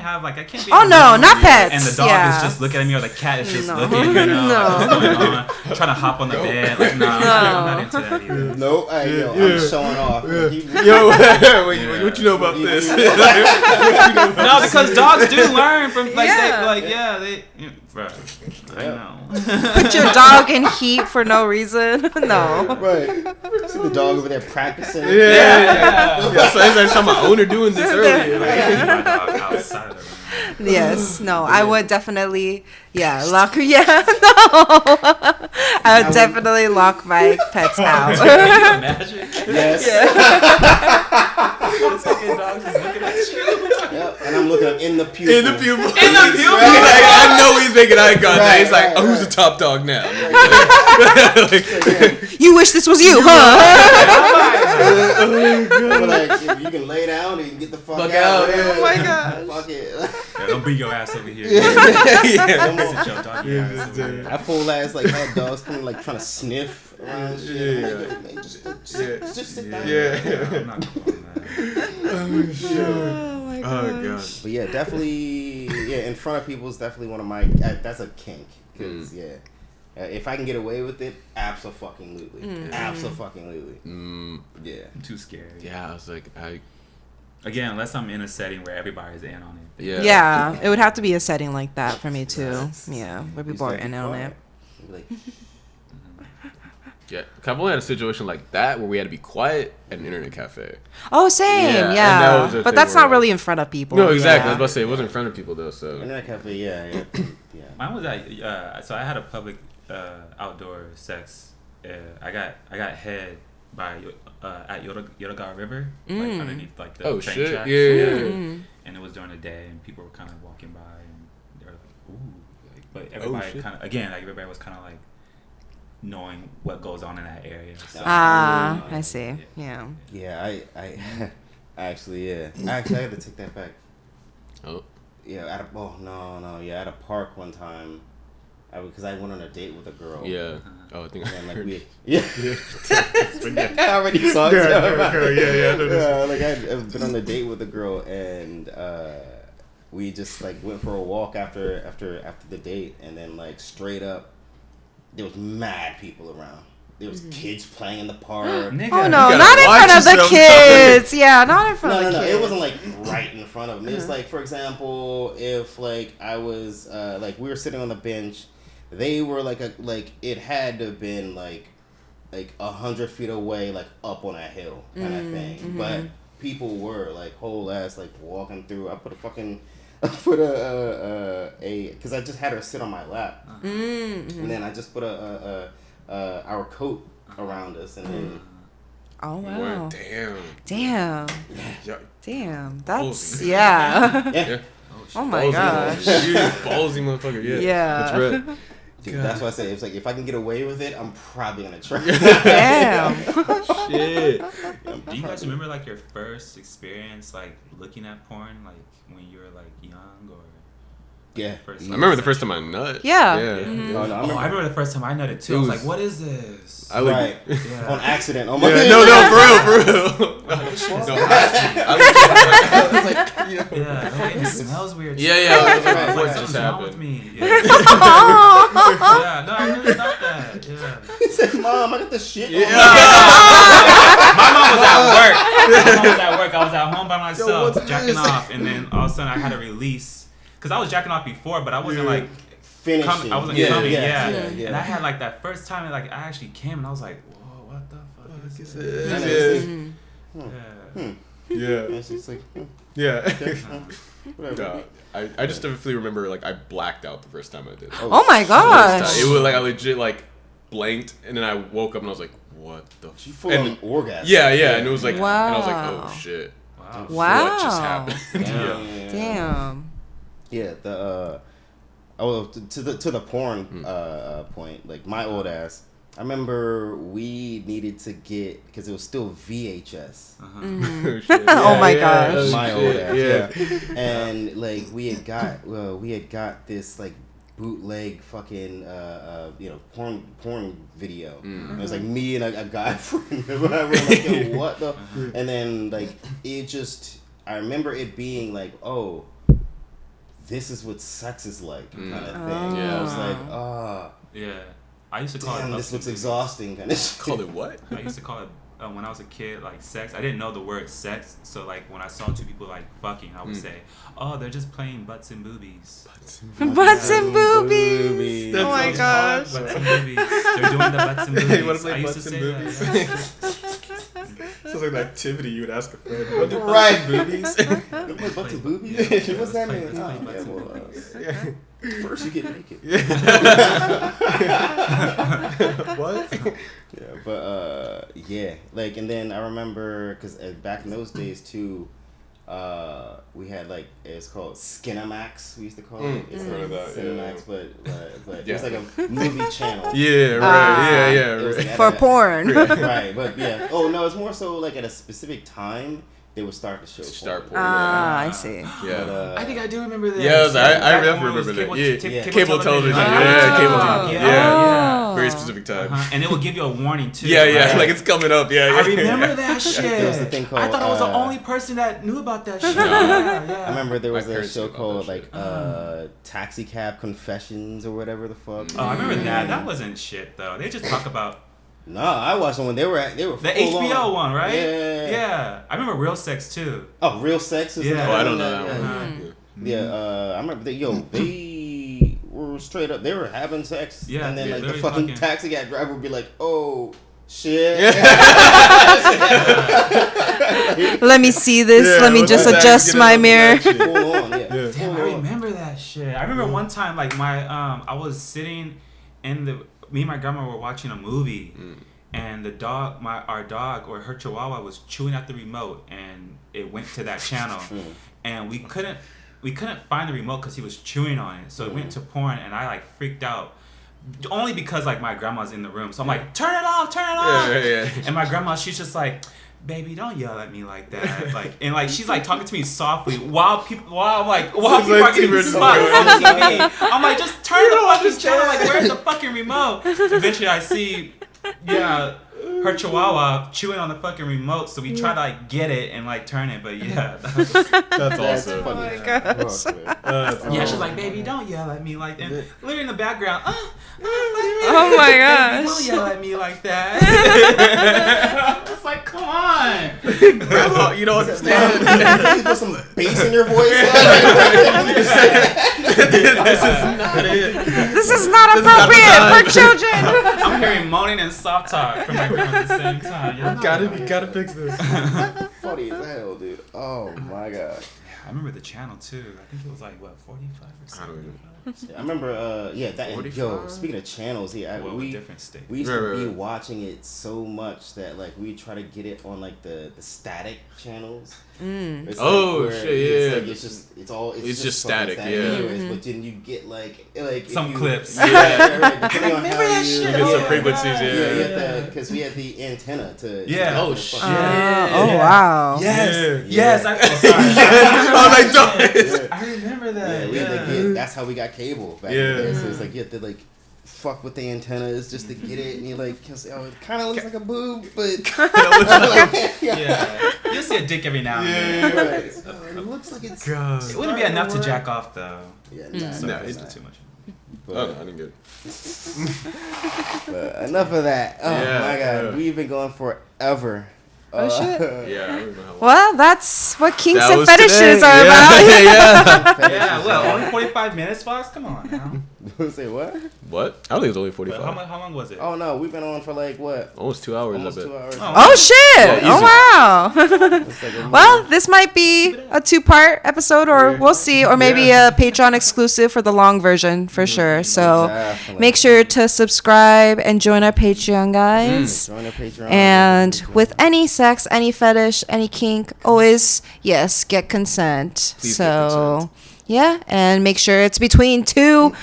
be. Oh no, not pets. And the dog is just looking at me, or the cat is just looking. You know, No. like, what's going on? Trying to hop on the bed. Like I'm not into that either. Nope. I'm showing off. Yo, what you know about this? No, because dogs do learn from they bro, I know. Put your dog in heat for no reason. No. Right. See the dog over there practicing. Yeah. So I saw my owner doing this earlier. My dog outside of the room. Yes. No. I would definitely. Yeah. Lock. Yeah. No. I would definitely lock my pets out. Can you imagine? Yes. This fucking dog just looking at you. Yep. And I'm looking in the pupil. In the pupil. In the pupil. Like, I know he's making eye contact. Right, He's like, right, who's the top dog now? You wish this was you, huh? Like, if you can lay down and you can get the fuck out. out, yeah. Oh my gosh. Fuck it. Don't bring your ass over here. Yeah. Sit your doggy ass over here. I full ass like had dogs coming like trying to sniff around and shit. Yeah. Like, man, just sit down. Yeah. I'm not doing that. Oh my Oh gosh. god. But yeah, definitely. Yeah, in front of people is definitely one of my. That's a kink. Cause if I can get away with it, absolutely, absolutely. Yeah. I'm too scared. Yeah, I was like, Again, unless I'm in a setting where everybody's in on it. Yeah, it would have to be a setting like that for me too. Yeah, where people are in on it. Like, yeah. I've only had a situation like that where we had to be quiet at an internet cafe. Oh, same. Yeah, and that Yeah, was a but thing that's where- not really in front of people. No, exactly. I Yeah. was about to say it wasn't in front of people though. So internet cafe, yeah. Mine was at so I had a public outdoor sex. I got head by at Yodogawa River, like underneath like the oh train shit, tracks. yeah. And it was during the day, and people were kind of walking by, and they were like, "Ooh!" Like, but everybody shit. kind of everybody was kind of like knowing what goes on in that area. So, Ah, I see. Yeah. Yeah, I actually, I had to take that back. Oh. Yeah, at a park one time, because I went on a date with a girl. Yeah. Oh, I think I And like heard. I already saw it. Yeah. Like I've been on a date with a girl, and we just like went for a walk after the date, and then like straight up, there was mad people around. There was kids playing in the park. Nigga, Oh You no, gotta not in watch front of the yourself. kids. Yeah, not in front No, of the kids. it wasn't like right in front front of them. It's like, for example, if like I was like we were sitting on the bench, they were like it had to have been like 100 feet away, like up on a hill kind of thing. But people were like whole ass like walking through. I put because I just had her sit on my lap, and then I just put our coat around us, and then. Oh wow! Damn. That's Ballsy. yeah. Oh my Ballsy, gosh! Ballsy motherfucker. Yeah. That's right. Dude, that's why I say it's like if I can get away with it, I'm probably gonna try. Damn. Shit. Do you guys remember like your first experience like looking at porn, like when you were like young or? Yeah. I remember the first time I nut. Yeah. Oh, no, I remember the first time I nutted too. I was like, "What is this?" I like, right. Yeah. On accident. Oh my yeah, no, for real. No, I was like, Yeah, it smells weird. yeah. I was like, what just Something's wrong with happened? me. Yeah. Yeah, no, I really thought that. Yeah. He said, "Mom, I got the shit." Yeah. My mom was at work. I was at home by myself, what's jacking this? off, and then all of a sudden I had to release. Because I was jacking off before, but I wasn't like finishing. coming. I wasn't Yeah, coming. yeah. And I had like that first time, like I actually came, and I was like, "Whoa, what the fuck is this?" And Yeah. it's just like, Yeah. whatever. I just definitely remember like I blacked out the first time I did it. Oh my gosh! It was like I legit like blanked, and then I woke up and I was like, "What the?" Full on orgasm. Yeah, and it was like, Wow. and I was like, "Oh shit, Wow. Wow. what just happened?" Yeah. Damn. Yeah, to the porn point, like my old ass. I remember we needed to get because it was still VHS. Oh, shit. Oh my gosh. My old ass. Yeah. And like we had got this like bootleg fucking porn video. It was like me and a guy friend. We're like, yo, what the? And then like it just, I remember it being like, oh, this is what sex is like, kind of thing. Yeah. I was like, Yeah. I used to call damn, it. this looks exhausting, kind of shit. Called it what? I used to call it when I was a kid, like sex. I didn't know the word sex, so like when I saw two people like fucking, I would say, "Oh, they're just playing butts and boobies." Butts and boobies. That's Oh my so gosh. Butts and boobies. They're doing the butts and Hey, boobies. you wanna play I used butts to and say boobies? that. Sounds like an activity you would ask a friend. What do Right. boobies? Like butts and boobies? What's that mean? Let's play Oh, butts and well, Yeah. first you get naked. What? Yeah, but yeah, like, and then I remember because back in those days too, we had like it's called Skinamax. We used to call it. It's Heard of that, Cinemax, but Yeah. it's like a movie channel. Yeah, right. It was Right. like For at a- porn. right, but yeah. Oh no, it's more so like at a specific time they would start the show. Start porn. porn. Ah, I see. Yeah. But, I think I do remember that. Yes, I Back when definitely it was remember that. cable- Yeah. t- Cable television. Oh. Yeah, cable Oh. TV. Yeah. Yeah. Oh. Very specific time. And it will give you a warning too. Yeah, right? like it's coming up. Yeah, I remember that shit. There was the thing called, I thought I was the only person that knew about that shit. No. Yeah. I remember there was My a parents show knew about called that like shit. Taxi Cab Confessions or whatever the fuck. Oh, I remember that. That wasn't shit though. They just talk about No, I watched them when they were the full HBO on. one, right? Yeah. Yeah. I remember Real Sex too. Oh, Real Sex is Yeah. another Oh, I don't one know that yeah. one. Yeah, I remember they were straight up. They were having sex, Yeah, and then yeah, like they the were fucking fucking- taxi cab driver would be like, "Oh shit." Let me see this. Yeah, Let me what's just that? adjust Get my it up mirror. with that shit. Full on, yeah. Yeah. Damn, I remember that shit. I remember one time, like my I was sitting in me and my grandma were watching a movie, and the dog, our dog or her chihuahua was chewing at the remote, and it went to that channel, and we couldn't find the remote because he was chewing on it, so it went to porn, and I like freaked out. Only because like my grandma's in the room, so I'm like, turn it off. Yeah. And my grandma, she's just like, baby, don't yell at me like that. Like, and like she's like talking to me softly while people are getting TV smart on TV. I'm like, just turn the fucking channel. Like, where's the fucking remote? Eventually, I see, her chihuahua chewing on the fucking remote. So we try to like get it and like turn it, but yeah. That's That's awesome. funny. Oh my gosh. Fuck, man. Yeah, she's like, baby, don't yell at me like that. And literally in the background, Oh my baby, don't gosh. yell at me like that. It's like, come on. Grandma, you don't understand. Please put some bass in your voice. This is not appropriate for children. I'm hearing moaning and soft talk from my grandma at the same time. Gotta fix this. Funny as hell, dude. Oh my god. I remember the channel too. I think it was like what 45 or something. I don't know. I remember, that. And, yo, speaking of channels, we different states. We used to be watching it so much that like we try to get it on like the static channels. It's shit, it's just it's just static, yeah. Anyways, but then you get like some clips. Yeah, I remember that shit. You get some frequencies, because we had the antenna to. Yeah. Oh shit. Wow. Yes. I remember that. That's how we got cable back in the day. So it's like you have to like fuck with the antennas just to get it, and you're like, it kind of looks like a boob, but you'll see a dick every now and then. Right. It looks like it's. It wouldn't be enough to jack off though. Yeah, no, it's too much. But, I didn't get it. But enough of that. Oh my god, we've been going forever. Oh shit. Yeah, I don't know how long. Well, that's what kinks That and was fetishes today. are about. Yeah, well, only 45 minutes, Fox? Come on now. Say what? What? I don't think it was only 45. How long was it? Oh no, we've been on for like what? Almost 2 hours. Almost I bet. 2 hours. Oh shit! Yeah, Oh wow! It's like a Well, this might be a 2-part episode, or we'll see, or maybe a Patreon exclusive for the long version for sure. So Definitely. make sure to subscribe and join our Patreon, guys. Join our Patreon. And with any sex, any fetish, any kink, always get consent. Please so get consent. yeah, and make sure it's between 2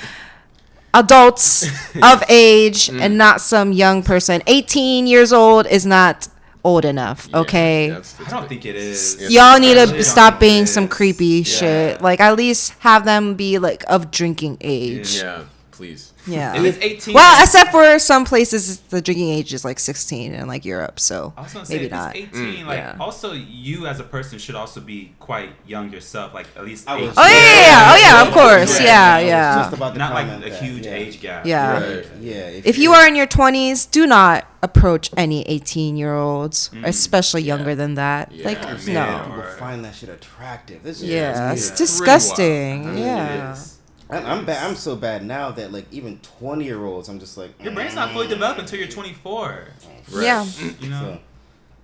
adults of age and not some young person. 18 years old is not old enough. Okay. Yeah, I don't think it is. Y'all need I really to don't stop think being it some is. creepy shit. Like, at least have them be like of drinking age. Yeah, please. Yeah. If it's 18. Well, except for some places, the drinking age is like 16 in like Europe. So I was gonna say, maybe if not. it's 18, like, yeah. also you as a person should also be quite young yourself, like at least. I was- 18. Oh yeah, of course. Yeah. Just about to Not like comment a that, huge yeah. age gap. Yeah. Right. Yeah. If you are in your 20s, do not approach any 18-year-olds, especially younger than that. Yeah, Like, man. no. people find that shit attractive. This is Yeah, just it's weird. disgusting. wild. Yeah. It is. I'm bad. I'm so bad now that like even 20-year-olds, I'm just like Your brain's not fully developed until you're 24. Right. Yeah. You know. So,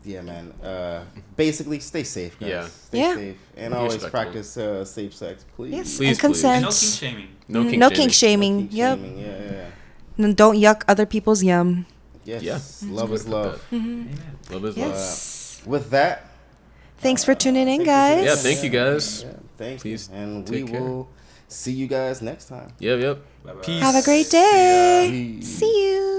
yeah, man. Basically, stay safe, guys. Yeah. Stay Yeah. safe and Be always respectful. practice safe sex, please. Yes, Please, and consent. No kink shaming. No kink No shaming. kink shaming. Keep Yep. shaming. Yeah. And don't yuck other people's yum. Yes. Yeah. Love is love. Amen. Love is love. Yes. With that, Thanks for tuning in, thank you for guys. tuning Yeah, in. thank you guys. Yeah, thank Please you. And take we care. will see you guys next time. Yep. Bye-bye. Peace. Have a great day. Peace. See you.